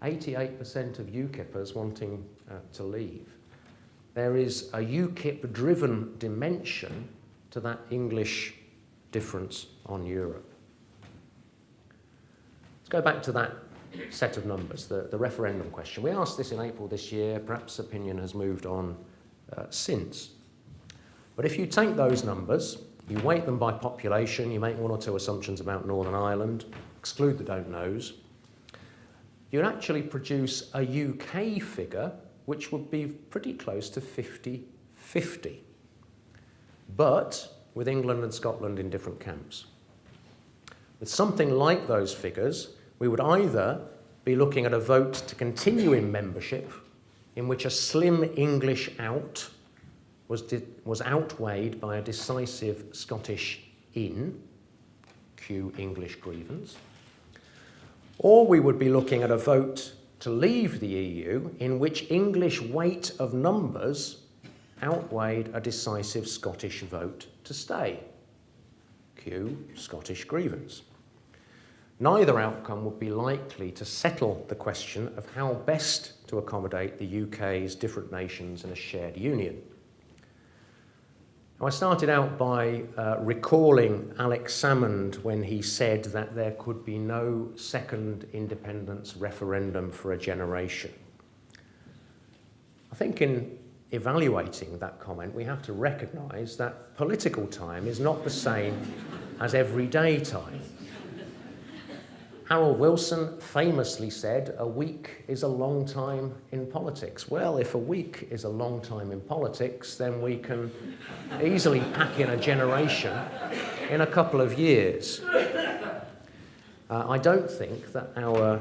88% of UKIPers wanting to leave. There is a UKIP-driven dimension to that English difference on Europe. Let's go back to that set of numbers, the referendum question. We asked this in April this year. Perhaps opinion has moved on since. But if you take those numbers, you weight them by population, you make one or two assumptions about Northern Ireland, exclude the don't knows, you'd actually produce a UK figure which would be pretty close to 50-50, but with England and Scotland in different camps. With something like those figures, we would either be looking at a vote to continue in membership in which a slim English out was outweighed by a decisive Scottish in, cue English grievance, or we would be looking at a vote to leave the EU in which English weight of numbers outweighed a decisive Scottish vote to stay, cue Scottish grievance. Neither outcome would be likely to settle the question of how best to accommodate the UK's different nations in a shared union. Now, I started out by recalling Alex Salmond when he said that there could be no second independence referendum for a generation. I think in evaluating that comment, we have to recognise that political time is not the same as everyday time. Harold Wilson famously said, "A week is a long time in politics." Well, if a week is a long time in politics, then we can easily pack in a generation in a couple of years. I don't think that our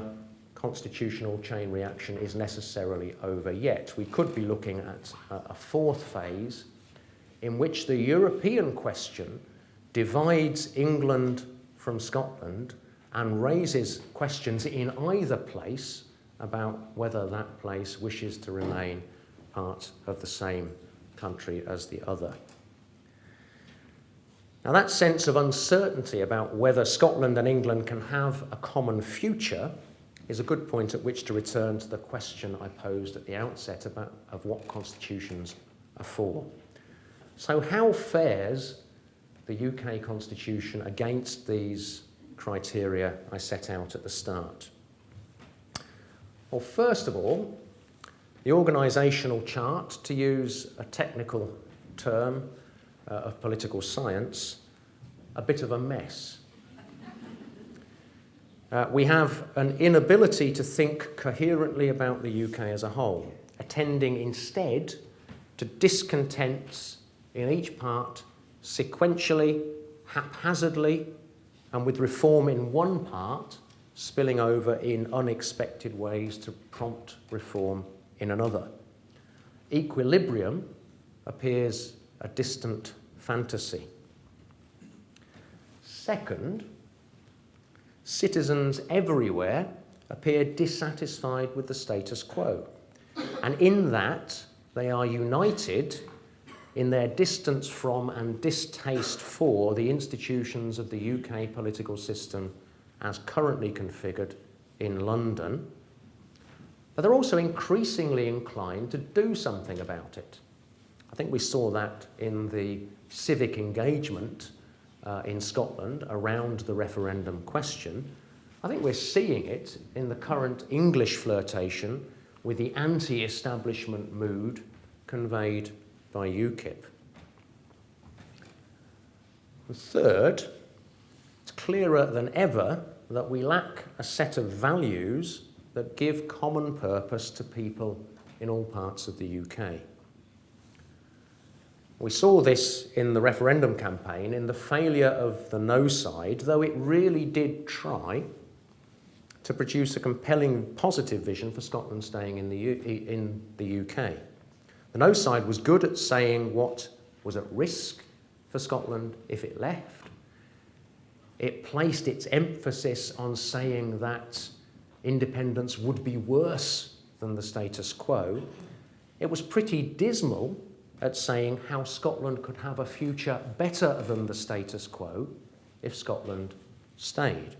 constitutional chain reaction is necessarily over yet. We could be looking at a fourth phase in which the European question divides England from Scotland and raises questions in either place about whether that place wishes to remain part of the same country as the other. Now, that sense of uncertainty about whether Scotland and England can have a common future is a good point at which to return to the question I posed at the outset of what constitutions are for. So how fares the UK constitution against these criteria I set out at the start? Well, first of all, the organisational chart, to use a technical term of political science, a bit of a mess. We have an inability to think coherently about the UK as a whole, attending instead to discontents in each part sequentially, haphazardly, and with reform in one part spilling over in unexpected ways to prompt reform in another. Equilibrium appears a distant fantasy. Second, citizens everywhere appear dissatisfied with the status quo, and in that they are united in their distance from and distaste for the institutions of the UK political system as currently configured in London, but they're also increasingly inclined to do something about it. I think we saw that in the civic engagement in Scotland around the referendum question, I think we're seeing it in the current English flirtation with the anti-establishment mood conveyed by UKIP. And third, it's clearer than ever that we lack a set of values that give common purpose to people in all parts of the UK. We saw this in the referendum campaign, in the failure of the no side, though it really did try to produce a compelling positive vision for Scotland staying in the UK. The no side was good at saying what was at risk for Scotland if it left. It placed its emphasis on saying that independence would be worse than the status quo. It was pretty dismal at saying how Scotland could have a future better than the status quo if Scotland stayed.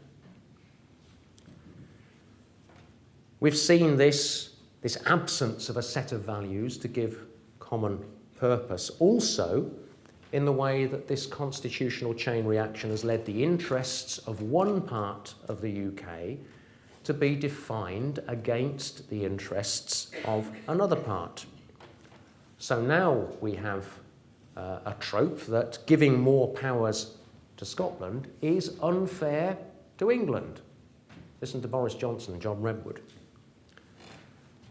We've seen this absence of a set of values to give common purpose also in the way that this constitutional chain reaction has led the interests of one part of the UK to be defined against the interests of another part. So now we have a trope that giving more powers to Scotland is unfair to England. Listen to Boris Johnson and John Redwood.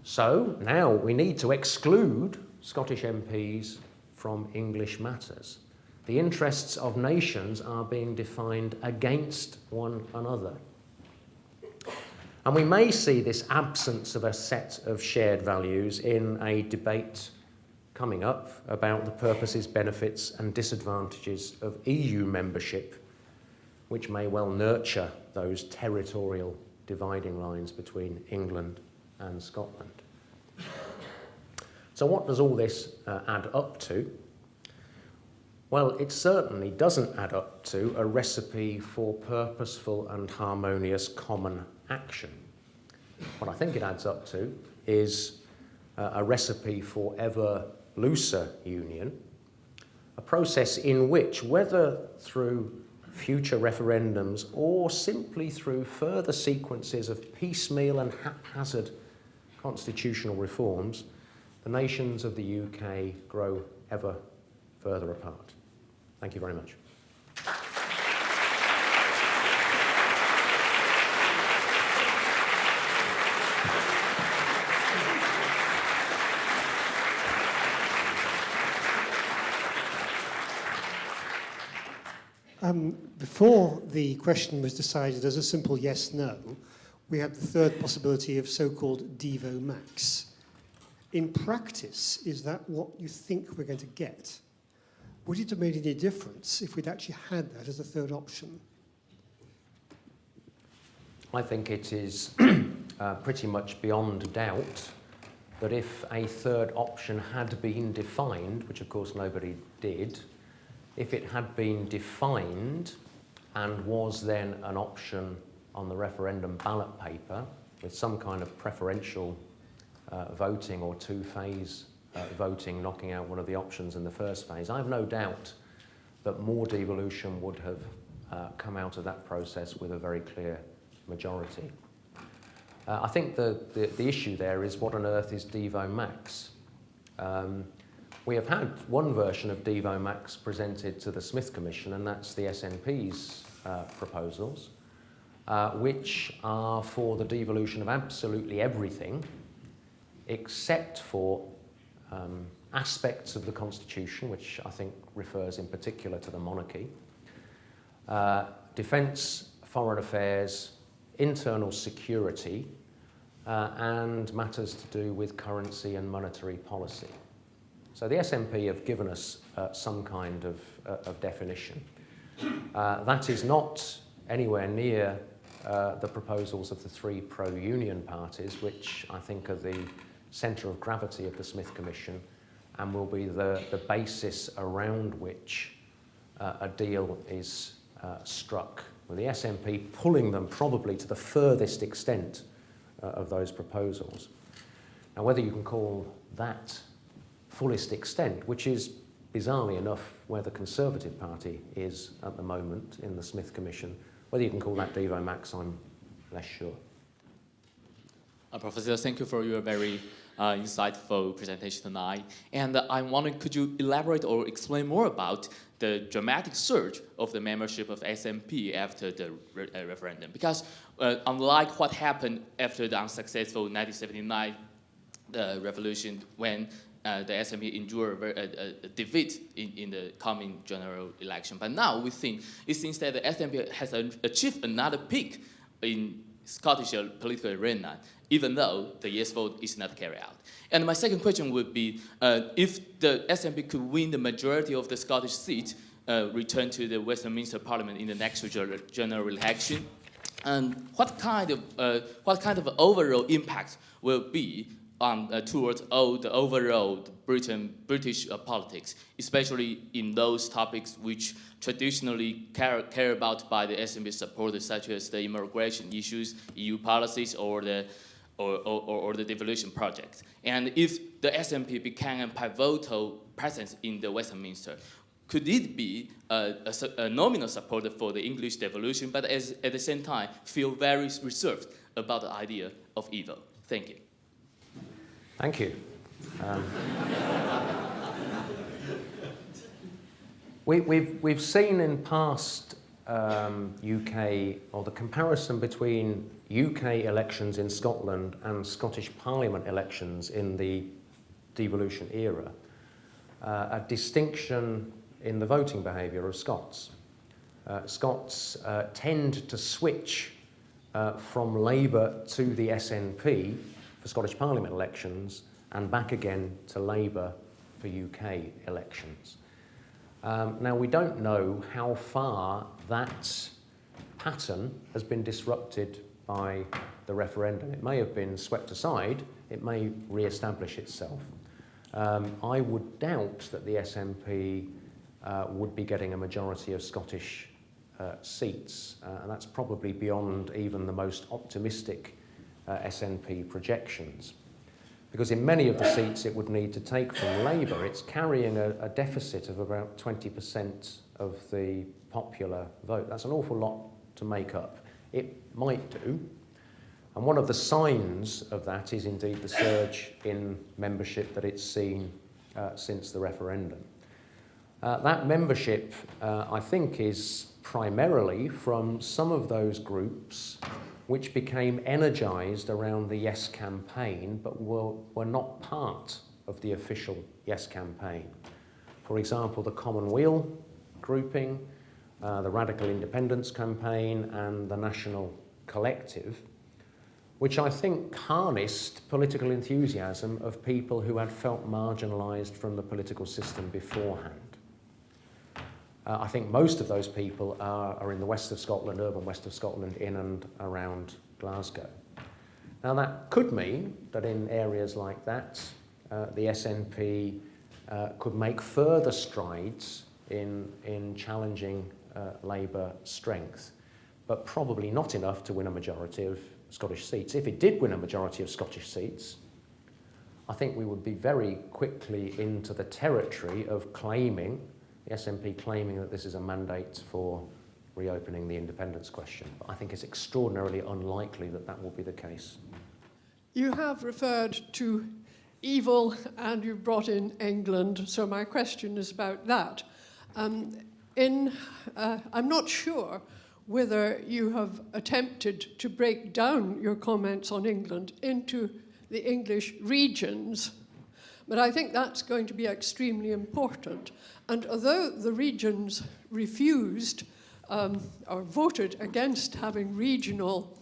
So now we need to exclude Scottish MPs from English matters. The interests of nations are being defined against one another. And we may see this absence of a set of shared values in a debate coming up about the purposes, benefits and disadvantages of EU membership, which may well nurture those territorial dividing lines between England and Scotland. So what does all this add up to? Well, it certainly doesn't add up to a recipe for purposeful and harmonious common action. What I think it adds up to is a recipe for ever looser union, a process in which, whether through future referendums or simply through further sequences of piecemeal and haphazard constitutional reforms, the nations of the UK grow ever further apart. Thank you very much.
Before the question was decided as a simple yes-no, we had the third possibility of so-called Devo Max. In practice, is that what you think we're going to get? Would it have made any difference if we'd actually had that as a third option?
I think it is pretty much beyond doubt that if a third option had been defined, which of course nobody did, if it had been defined and was then an option on the referendum ballot paper with some kind of preferential voting or two-phase voting knocking out one of the options in the first phase, I have no doubt that more devolution would have come out of that process with a very clear majority. I think the issue there is what on earth is Devo Max? We have had one version of Devo Max presented to the Smith Commission, and that's the SNP's proposals, which are for the devolution of absolutely everything except for aspects of the Constitution, which I think refers in particular to the monarchy, defence, foreign affairs, internal security, and matters to do with currency and monetary policy. So the SNP have given us some kind of definition. That is not anywhere near the proposals of the three pro-union parties, which I think are the centre of gravity of the Smith Commission and will be the basis around which a deal is struck, with the SNP pulling them probably to the furthest extent of those proposals. Now, whether you can call that fullest extent, which is bizarrely enough where the Conservative Party is at the moment in the Smith Commission, whether you can call that Devo Max, I'm less sure.
Professor, thank you for your very insightful presentation tonight. And I'm wondering, could you elaborate or explain more about the dramatic surge of the membership of SNP after the referendum? Because unlike what happened after the unsuccessful 1979 revolution, when the SNP endured a defeat in the coming general election. But now it seems that the SNP has achieved another peak in Scottish political arena, even though the yes vote is not carried out. And my second question would be, if the SNP could win the majority of the Scottish seats, return to the Westminster Parliament in the next general election, and what kind of overall impact will be towards the overall British politics, especially in those topics which traditionally care about by the SNP supporters, such as the immigration issues, EU policies, or the devolution project. And if the SNP became a pivotal presence in the Westminster, could it be a nominal supporter for the English devolution, but at the same time feel very reserved about the idea of evil? Thank you.
Thank you. We've seen in past UK, or the comparison between UK elections in Scotland and Scottish Parliament elections in the devolution era, a distinction in the voting behaviour of Scots. Scots tend to switch from Labour to the SNP for Scottish Parliament elections and back again to Labour for UK elections. Now, we don't know how far that pattern has been disrupted by the referendum. It may have been swept aside, it may re-establish itself. I would doubt that the SNP would be getting a majority of Scottish seats, and that's probably beyond even the most optimistic SNP projections. Because in many of the seats it would need to take from Labour, it's carrying a deficit of about 20% of the popular vote. That's an awful lot to make up. It might do. And one of the signs of that is indeed the surge in membership that it's seen since the referendum. That membership, I think, is primarily from some of those groups which became energised around the Yes campaign, but were not part of the official Yes campaign. For example, the Commonweal grouping, the Radical Independence campaign, and the National Collective, which I think harnessed political enthusiasm of people who had felt marginalised from the political system beforehand. I think most of those people are in the west of Scotland, urban west of Scotland, in and around Glasgow. Now, that could mean that in areas like that, the SNP could make further strides in challenging Labour strength, but probably not enough to win a majority of Scottish seats. If it did win a majority of Scottish seats, I think we would be very quickly into the territory of claiming, the SNP claiming that this is a mandate for reopening the independence question. But I think it's extraordinarily unlikely that that will be the case.
You have referred to evil and you brought in England, so my question is about that. I'm not sure whether you have attempted to break down your comments on England into the English regions, but I think that's going to be extremely important. And although the regions refused or voted against having regional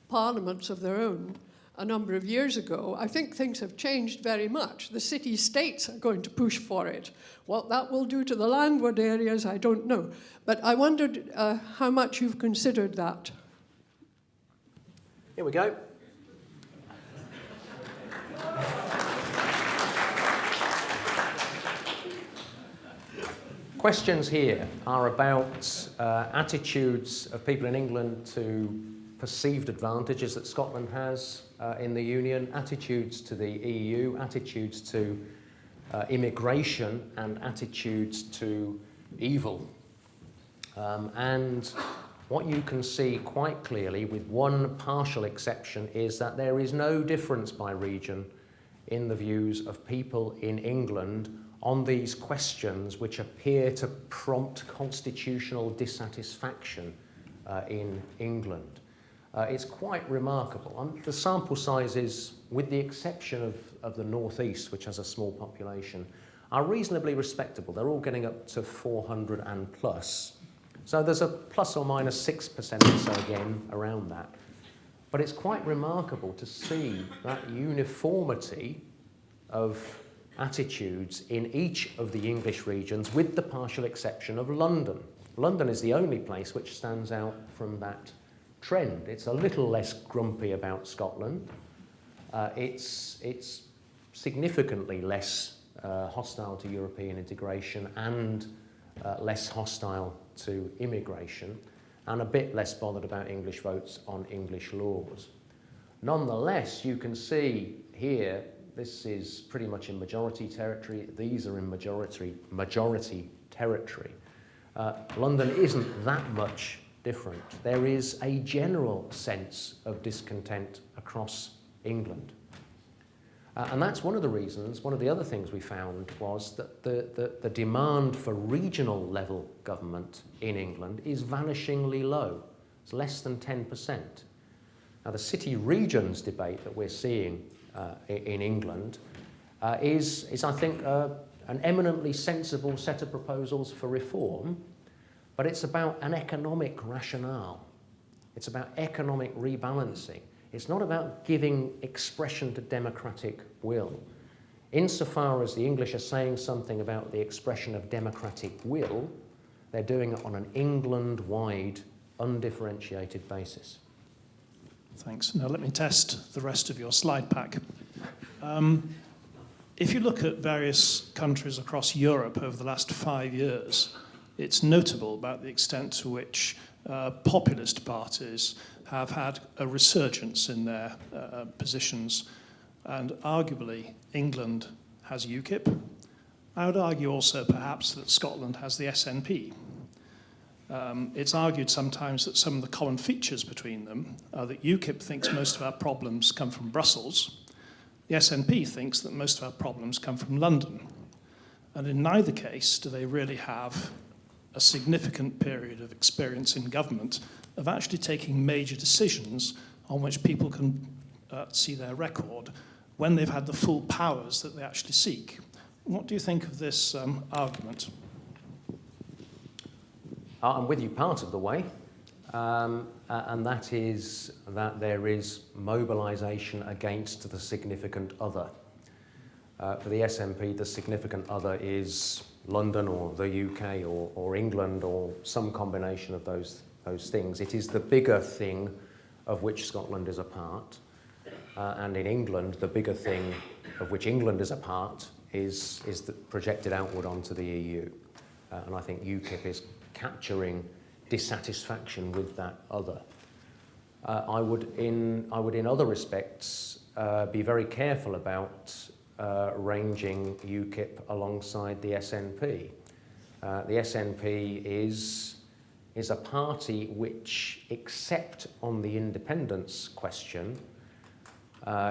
parliaments of their own a number of years ago, I think things have changed very much. The city-states are going to push for it. What that will do to the landward areas, I don't know. But I wondered how much you've considered that.
Here we go. Questions here are about attitudes of people in England to perceived advantages that Scotland has in the Union, attitudes to the EU, attitudes to immigration, and attitudes to evil. And what you can see quite clearly, with one partial exception, is that there is no difference by region in the views of people in England on these questions which appear to prompt constitutional dissatisfaction in England. It's quite remarkable. The sample sizes, with the exception of the northeast, which has a small population, are reasonably respectable. They're all getting up to 400 and plus. So there's a plus or minus 6% or so again around that. But it's quite remarkable to see that uniformity of attitudes in each of the English regions, with the partial exception of London. London is the only place which stands out from that trend. It's a little less grumpy about Scotland. It's significantly less hostile to European integration and less hostile to immigration, and a bit less bothered about English votes on English laws. Nonetheless, you can see here, this is pretty much in majority territory. These are in majority territory. London isn't that much different. There is a general sense of discontent across England. And that's one of the reasons, one of the other things we found was that the demand for regional level government in England is vanishingly low. It's less than 10%. Now, the city regions debate that we're seeing in England is, I think, an eminently sensible set of proposals for reform, but it's about an economic rationale. It's about economic rebalancing. It's not about giving expression to democratic will. Insofar as the English are saying something about the expression of democratic will, they're doing it on an England-wide, undifferentiated basis.
Thanks. Now let me test the rest of your slide pack. If you look at various countries across Europe over the last 5 years, it's notable about the extent to which populist parties have had a resurgence in their positions, and arguably England has UKIP. I would argue also perhaps that Scotland has the SNP. It's argued sometimes that some of the common features between them are that UKIP thinks most of our problems come from Brussels. The SNP thinks that most of our problems come from London. And in neither case do they really have a significant period of experience in government of actually taking major decisions on which people can see their record when they've had the full powers that they actually seek. What do you think of this argument?
I'm with you part of the way, and that is that there is mobilisation against the significant other. For the SNP, the significant other is London or the UK or England or some combination of those things. It is the bigger thing of which Scotland is a part, and in England, the bigger thing of which England is a part is projected outward onto the EU. And I think UKIP is capturing dissatisfaction with that other. I would in other respects be very careful about ranging UKIP alongside the SNP. The SNP is a party which, except on the independence question,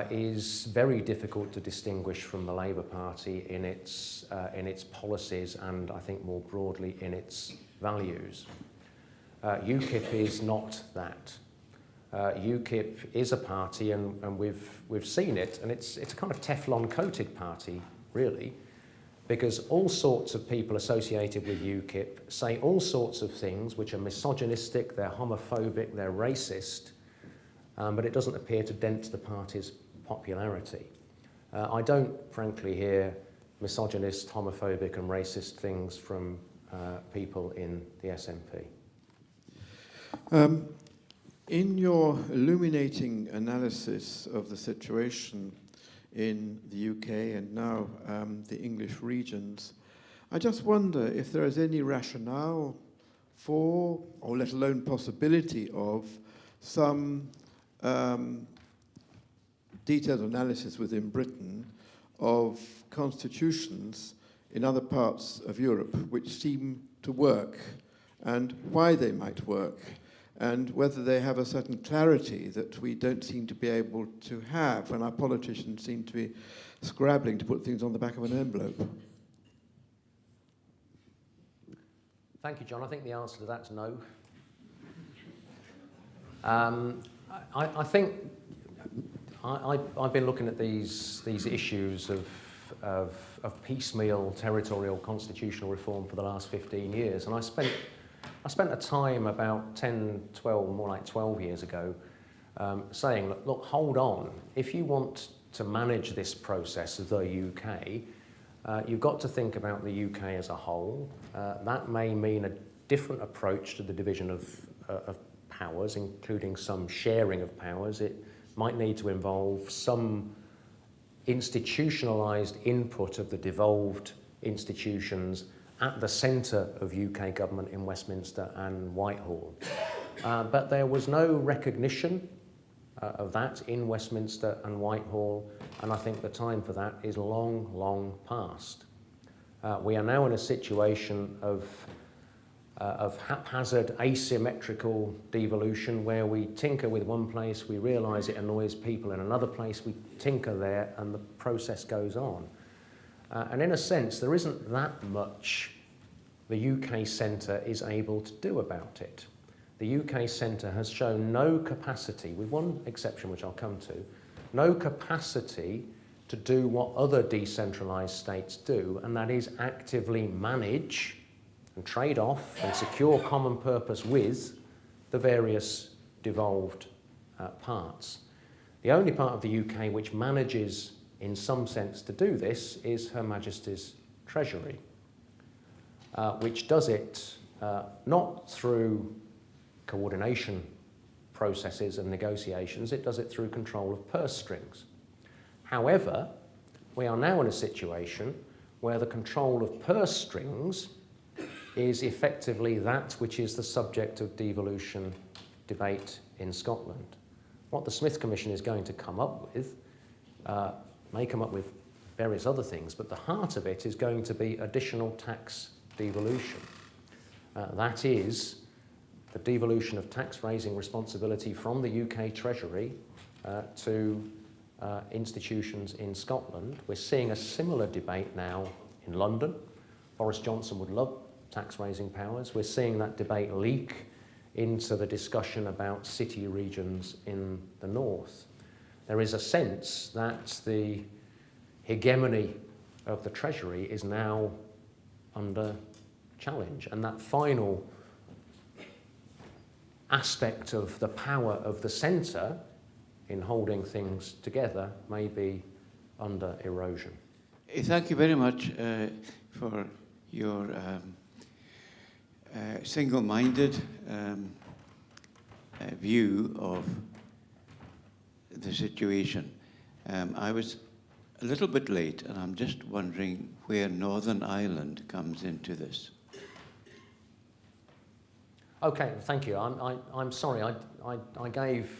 is very difficult to distinguish from the Labour Party in its policies and I think more broadly in its values. UKIP is not that. UKIP is a party, and we've seen it, and it's a kind of Teflon-coated party, really, because all sorts of people associated with UKIP say all sorts of things which are misogynistic, they're homophobic, they're racist, but it doesn't appear to dent the party's popularity. I don't, frankly, hear misogynist, homophobic and racist things from people in the SNP.
In your illuminating analysis of the situation in the UK and now the English regions, I just wonder if there is any rationale for, or let alone possibility of, some detailed analysis within Britain of constitutions in other parts of Europe which seem to work and why they might work. and whether they have a certain clarity that we don't seem to be able to have when our politicians seem to be scrabbling to put things on the back of an envelope.
Thank you, John. I think the answer to that's no. I think I've been looking at these issues of piecemeal territorial constitutional reform for the last 15 years, and I spent a time about 10, 12, more like 12 years ago, saying, look, hold on. If you want to manage this process of the UK, you've got to think about the UK as a whole. That may mean a different approach to the division of powers, including some sharing of powers. It might need to involve some institutionalised input of the devolved institutions at the centre of UK government in Westminster and Whitehall. But there was no recognition of that in Westminster and Whitehall, and I think the time for that is long, long past. We are now in a situation of haphazard, asymmetrical devolution where we tinker with one place, we realise it annoys people in another place, we tinker there, and the process goes on. And in a sense, there isn't that much the UK Centre is able to do about it. The UK Centre has shown no capacity, with one exception which I'll come to, no capacity to do what other decentralised states do, and that is actively manage and trade off and secure common purpose with the various devolved parts. The only part of the UK which manages in some sense to do this is Her Majesty's Treasury, which does it not through coordination processes and negotiations, it does it through control of purse strings. However, we are now in a situation where the control of purse strings is effectively that which is the subject of devolution debate in Scotland. What the Smith Commission is going to come up with may come up with various other things, but the heart of it is going to be additional tax devolution. That is the devolution of tax-raising responsibility from the UK Treasury to institutions in Scotland. We're seeing a similar debate now in London. Boris Johnson would love tax-raising powers. We're seeing that debate leak into the discussion about city regions in the north. There is a sense that the hegemony of the Treasury is now under challenge, and that final aspect of the power of the centre in holding things together may be under erosion.
Thank you very much for your single-minded view of the situation. I was a little bit late, and I'm just wondering where Northern Ireland comes into this.
Okay, thank you. I'm sorry, I gave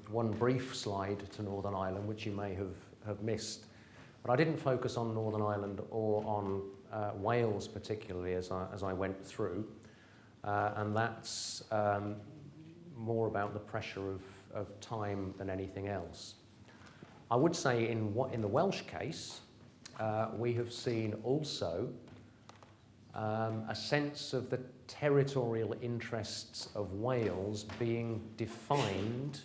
one brief slide to Northern Ireland, which you may have missed, but I didn't focus on Northern Ireland or on Wales particularly as I went through, and that's more about the pressure of time than anything else. I would say in the Welsh case, we have seen also a sense of the territorial interests of Wales being defined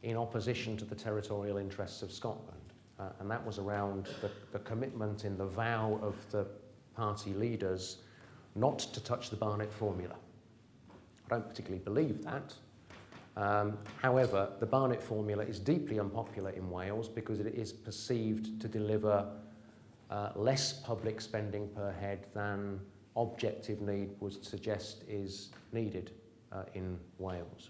in opposition to the territorial interests of Scotland. And that was around the commitment in the vow of the party leaders not to touch the Barnett formula. I don't particularly believe that. However, the Barnett formula is deeply unpopular in Wales because it is perceived to deliver less public spending per head than objective need would suggest is needed in Wales.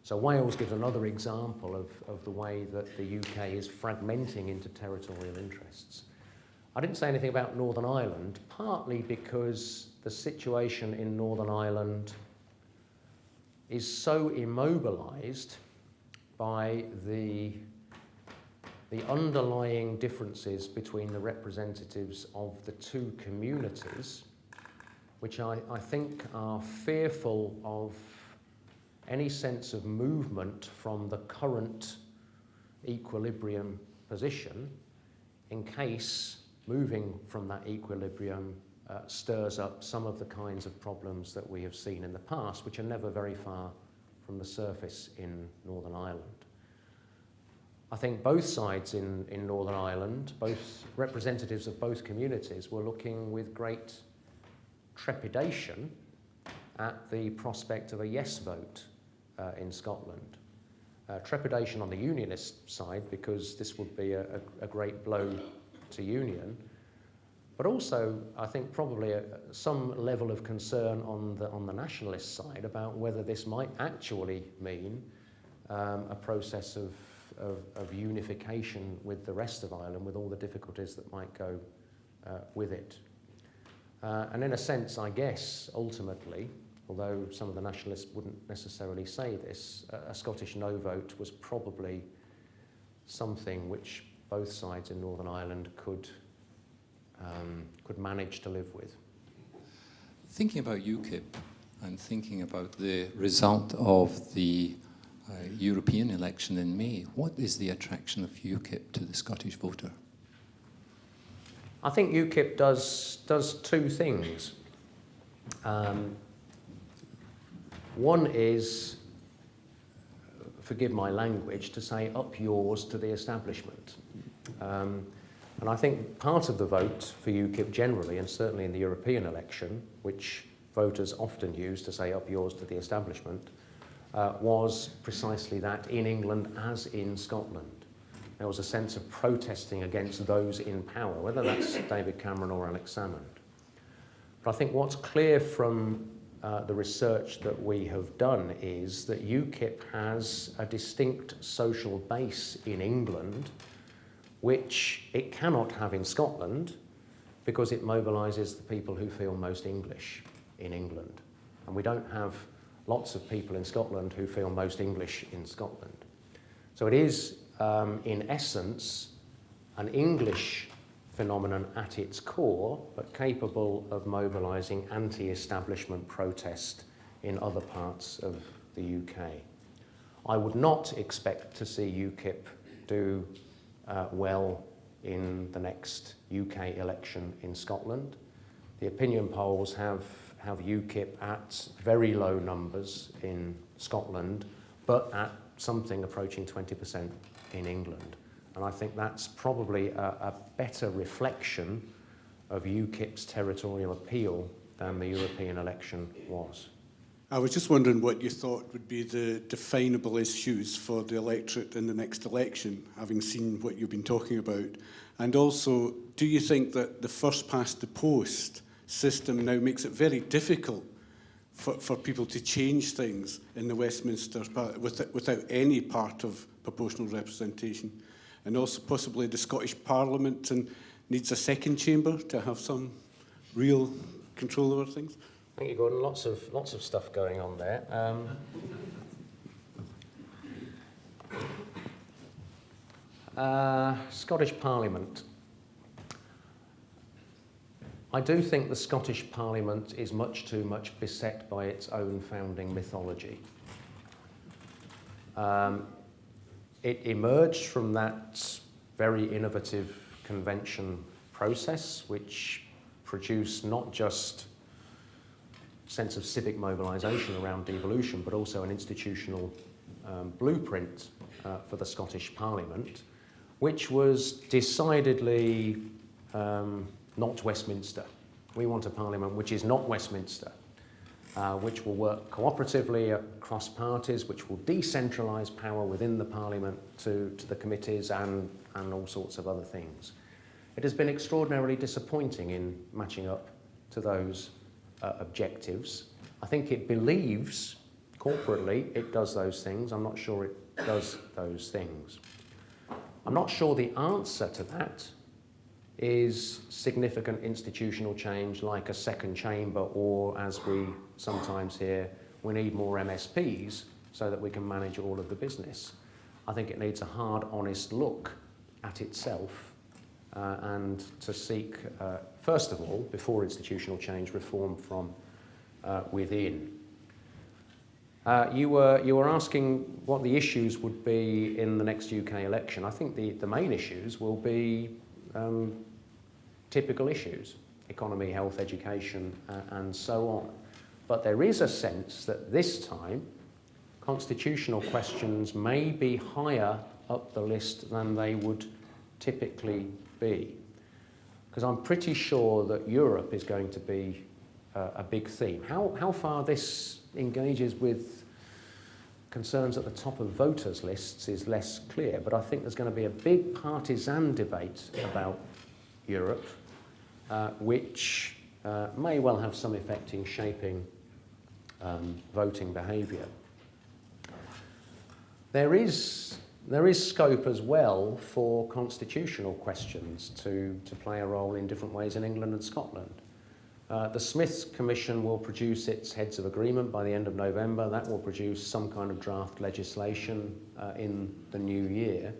So Wales gives another example of the way that the UK is fragmenting into territorial interests. I didn't say anything about Northern Ireland, partly because the situation in Northern Ireland is so immobilised by the underlying differences between the representatives of the two communities, which I think are fearful of any sense of movement from the current equilibrium position in case moving from that equilibrium stirs up some of the kinds of problems that we have seen in the past, which are never very far from the surface in Northern Ireland. I think both sides in Northern Ireland, both representatives of both communities, were looking with great trepidation at the prospect of a yes vote in Scotland. Trepidation on the unionist side, because this would be a great blow to union, but also, I think, probably some level of concern on the nationalist side about whether this might actually mean a process of unification with the rest of Ireland, with all the difficulties that might go with it. And in a sense, I guess, ultimately, although some of the nationalists wouldn't necessarily say this, a Scottish no vote was probably something which both sides in Northern Ireland could manage to live with.
Thinking about UKIP and thinking about the result of the European election in May, what is the attraction of UKIP to the Scottish voter?
I think UKIP does two things. One is, forgive my language, to say up yours to the establishment. And I think part of the vote for UKIP generally, and certainly in the European election, which voters often use to say up yours to the establishment, was precisely that in England as in Scotland. There was a sense of protesting against those in power, whether that's David Cameron or Alex Salmond. But I think what's clear from the research that we have done is that UKIP has a distinct social base in England, which it cannot have in Scotland because it mobilises the people who feel most English in England. And we don't have lots of people in Scotland who feel most English in Scotland. So it is, in essence, an English phenomenon at its core, but capable of mobilising anti-establishment protest in other parts of the UK. I would not expect to see UKIP do well in the next UK election in Scotland. The opinion polls have UKIP at very low numbers in Scotland, but at something approaching 20% in England. And I think that's probably a better reflection of UKIP's territorial appeal than the European election was.
I was just wondering what you thought would be the definable issues for the electorate in the next election, having seen what you've been talking about. And also, do you think that the first past the post system now makes it very difficult for people to change things in the Westminster without any part of proportional representation? And also possibly the Scottish Parliament needs a second chamber to have some real control over things?
I think you've got lots of stuff going on there. Scottish Parliament. I do think the Scottish Parliament is much too much beset by its own founding mythology. It emerged from that very innovative convention process, which produced not just sense of civic mobilisation around devolution, but also an institutional blueprint for the Scottish Parliament, which was decidedly not Westminster. We want a Parliament which is not Westminster, which will work cooperatively across parties, which will decentralise power within the Parliament to the committees and all sorts of other things. It has been extraordinarily disappointing in matching up to those objectives. I think it believes, corporately, it does those things. I'm not sure it does those things. I'm not sure the answer to that is significant institutional change like a second chamber, or, as we sometimes hear, we need more MSPs so that we can manage all of the business. I think it needs a hard, honest look at itself and to seek, first of all, before institutional change, reform from within. You were asking what the issues would be in the next UK election. I think the main issues will be typical issues: economy, health, education, and so on. But there is a sense that this time constitutional questions may be higher up the list than they would typically be. Because I'm pretty sure that Europe is going to be a big theme. How far this engages with concerns at the top of voters' lists is less clear, but I think there's going to be a big partisan debate about Europe, which may well have some effect in shaping voting behaviour. There is scope as well for constitutional questions to play a role in different ways in England and Scotland. The Smiths Commission will produce its heads of agreement by the end of November. That will produce some kind of draft legislation in the new year.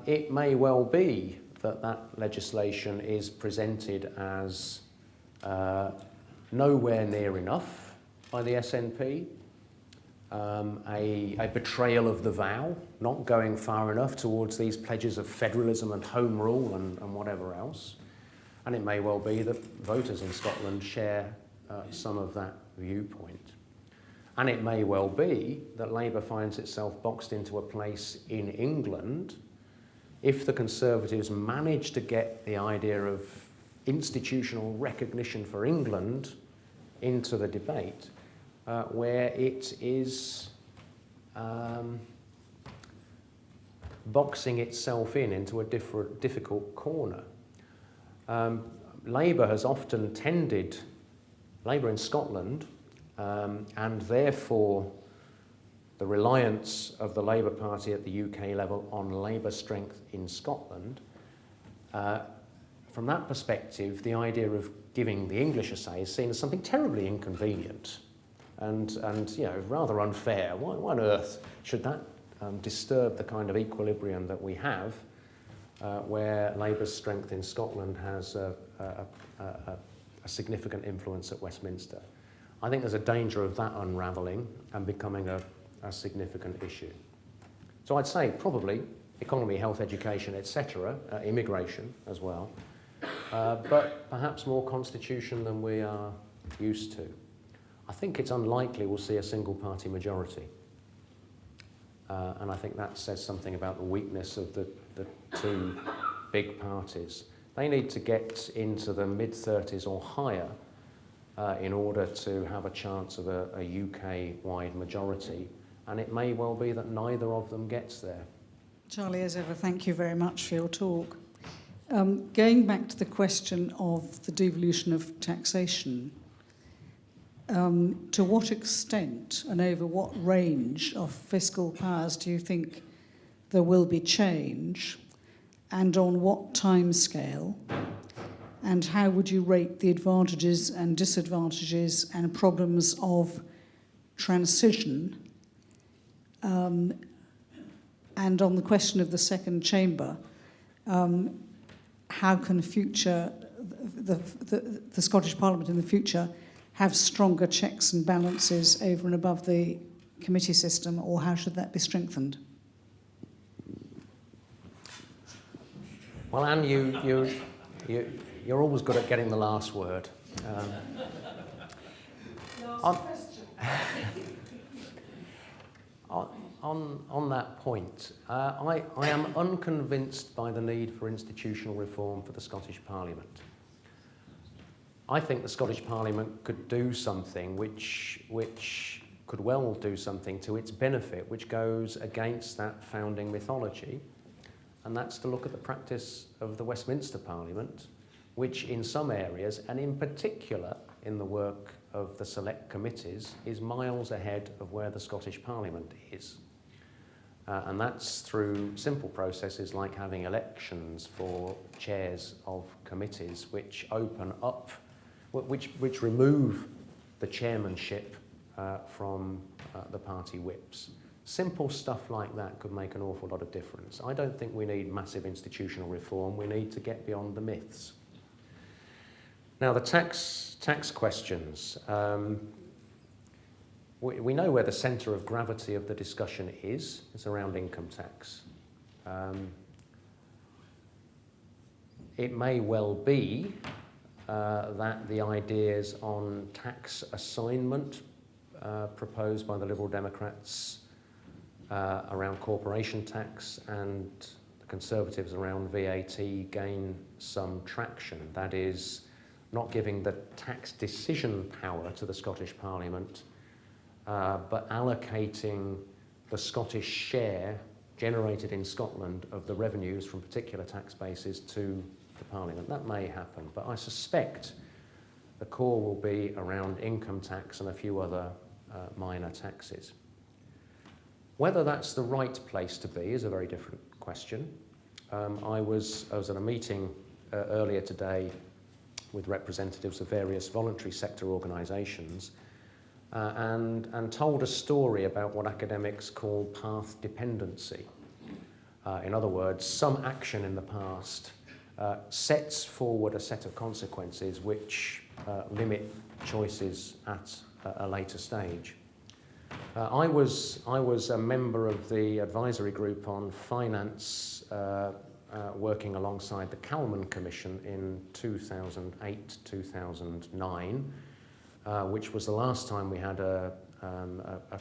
It may well be that legislation is presented as nowhere near enough by the SNP, a betrayal of the vow, not going far enough towards these pledges of federalism and home rule and whatever else. And it may well be that voters in Scotland share some of that viewpoint. And it may well be that Labour finds itself boxed into a place in England if the Conservatives manage to get the idea of institutional recognition for England into the debate, where it is boxing itself into a difficult corner. Labour has often tended, Labour in Scotland, and therefore the reliance of the Labour Party at the UK level on Labour strength in Scotland. From that perspective, the idea of giving the English a say is seen as something terribly inconvenient and rather unfair. Why on earth should that disturb the kind of equilibrium that we have, where Labour's strength in Scotland has a significant influence at Westminster? I think there's a danger of that unravelling and becoming a significant issue. So I'd say probably economy, health, education, etc., immigration as well, but perhaps more constitution than we are used to. I think it's unlikely we'll see a single-party majority. And I think that says something about the weakness of the two big parties. They need to get into the mid-30s or higher in order to have a chance of a UK-wide majority. And it may well be that neither of them gets there.
Charlie, as ever, thank you very much for your talk. Going back to the question of the devolution of taxation, to what extent and over what range of fiscal powers do you think there will be change, and on what timescale? And how would you rate the advantages and disadvantages and problems of transition? And on the question of the second chamber, how can the Scottish Parliament in the future have stronger checks and balances over and above the committee system, or how should that be strengthened?
Well, Anne, you're always good at getting the last word. On that point, I am unconvinced by the need for institutional reform for the Scottish Parliament. I think the Scottish Parliament could do something which could well do something to its benefit, which goes against that founding mythology, and that's to look at the practice of the Westminster Parliament, which in some areas, and in particular in the work of the select committees, is miles ahead of where the Scottish Parliament is. And that's through simple processes like having elections for chairs of committees, which open up, which remove the chairmanship from the party whips. Simple stuff like that could make an awful lot of difference. I don't think we need massive institutional reform. We need to get beyond the myths. Now, the tax questions. we know where the centre of gravity of the discussion is. It's around income tax. It may well be that the ideas on tax assignment proposed by the Liberal Democrats around corporation tax and the Conservatives around VAT gain some traction. That is, not giving the tax decision power to the Scottish Parliament, but allocating the Scottish share generated in Scotland of the revenues from particular tax bases to the Parliament. That may happen, but I suspect the core will be around income tax and a few other minor taxes. Whether that's the right place to be is a very different question. I was at a meeting earlier today with representatives of various voluntary sector organisations and told a story about what academics call path dependency. In other words, some action in the past sets forward a set of consequences which limit choices at a later stage. I was a member of the advisory group on finance working alongside the Kalman Commission in 2008-2009, which was the last time we had a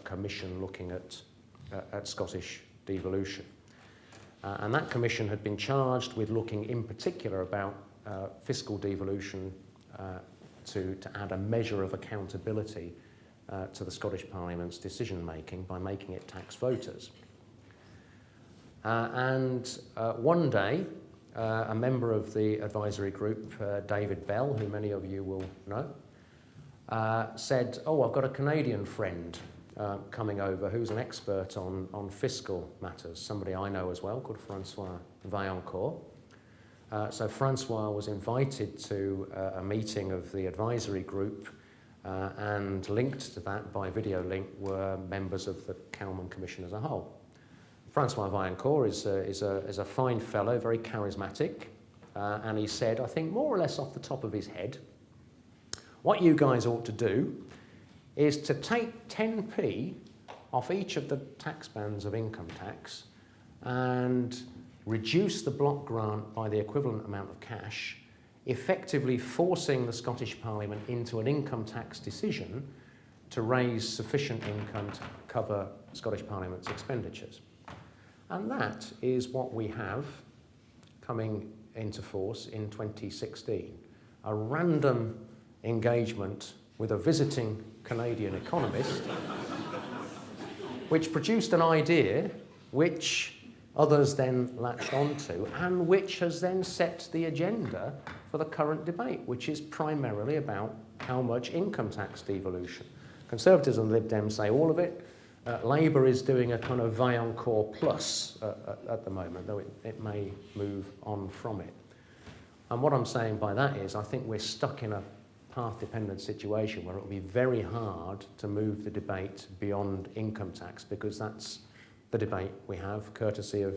commission looking at Scottish devolution. And that commission had been charged with looking in particular about fiscal devolution to add a measure of accountability to the Scottish Parliament's decision-making by making it tax voters. One day, a member of the advisory group, David Bell, who many of you will know, said, "Oh, I've got a Canadian friend coming over who's an expert on fiscal matters, somebody I know as well, called Francois Vaillancourt." So Francois was invited to a meeting of the advisory group, and linked to that by video link were members of the Kalman Commission as a whole. Francois Vaillancourt is a fine fellow, very charismatic, and he said, I think more or less off the top of his head, what you guys ought to do is to take 10p off each of the tax bands of income tax and reduce the block grant by the equivalent amount of cash, effectively forcing the Scottish Parliament into an income tax decision to raise sufficient income to cover Scottish Parliament's expenditures. And that is what we have coming into force in 2016. A random engagement with a visiting Canadian economist which produced an idea which others then latched onto and which has then set the agenda for the current debate, which is primarily about how much income tax devolution. Conservatives and Lib Dems say all of it. Labour is doing a kind of Vaillancourt plus at the moment, though it may move on from it. And what I'm saying by that is I think we're stuck in a path-dependent situation where it will be very hard to move the debate beyond income tax, because that's the debate we have, courtesy of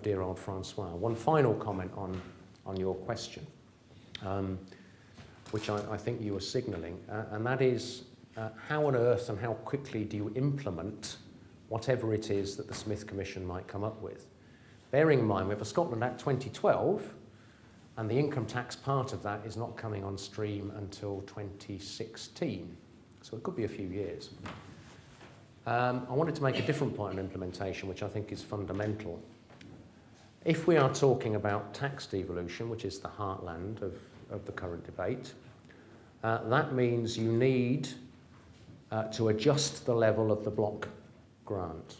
dear old Francois. One final comment on your question, which I think you were signalling, and that is how on earth and how quickly do you implement whatever it is that the Smith Commission might come up with? Bearing in mind we have a Scotland Act 2012, and the income tax part of that is not coming on stream until 2016, so it could be a few years. I wanted to make a different point on implementation, which I think is fundamental. If we are talking about tax devolution, which is the heartland of the current debate, that means you need to adjust the level of the block grant.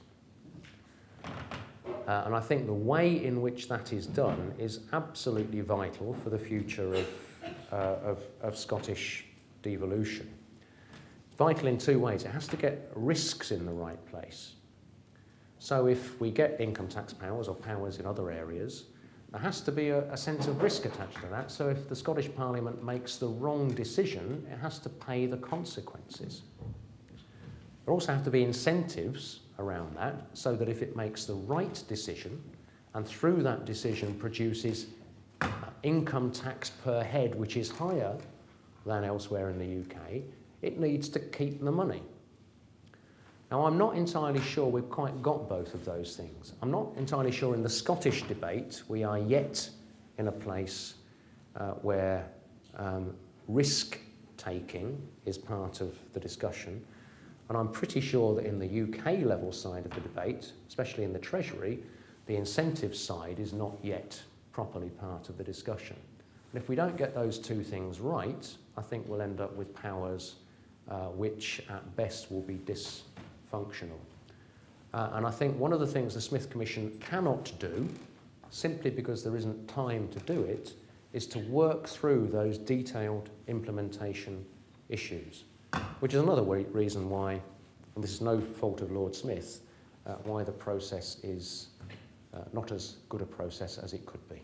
And I think the way in which that is done is absolutely vital for the future of Scottish devolution. Vital in two ways. It has to get risks in the right place. So if we get income tax powers or powers in other areas, there has to be a sense of risk attached to that. So if the Scottish Parliament makes the wrong decision, it has to pay the consequences. There also have to be incentives around that, so that if it makes the right decision and through that decision produces income tax per head which is higher than elsewhere in the UK, it needs to keep the money. Now, I'm not entirely sure we've quite got both of those things. I'm not entirely sure in the Scottish debate we are yet in a place where risk-taking is part of the discussion. And I'm pretty sure that in the UK level side of the debate, especially in the Treasury, the incentive side is not yet properly part of the discussion. And if we don't get those two things right, I think we'll end up with powers which at best will be dysfunctional. And I think one of the things the Smith Commission cannot do, simply because there isn't time to do it, is to work through those detailed implementation issues, which is another reason why, and this is no fault of Lord Smith, why the process is not as good a process as it could be.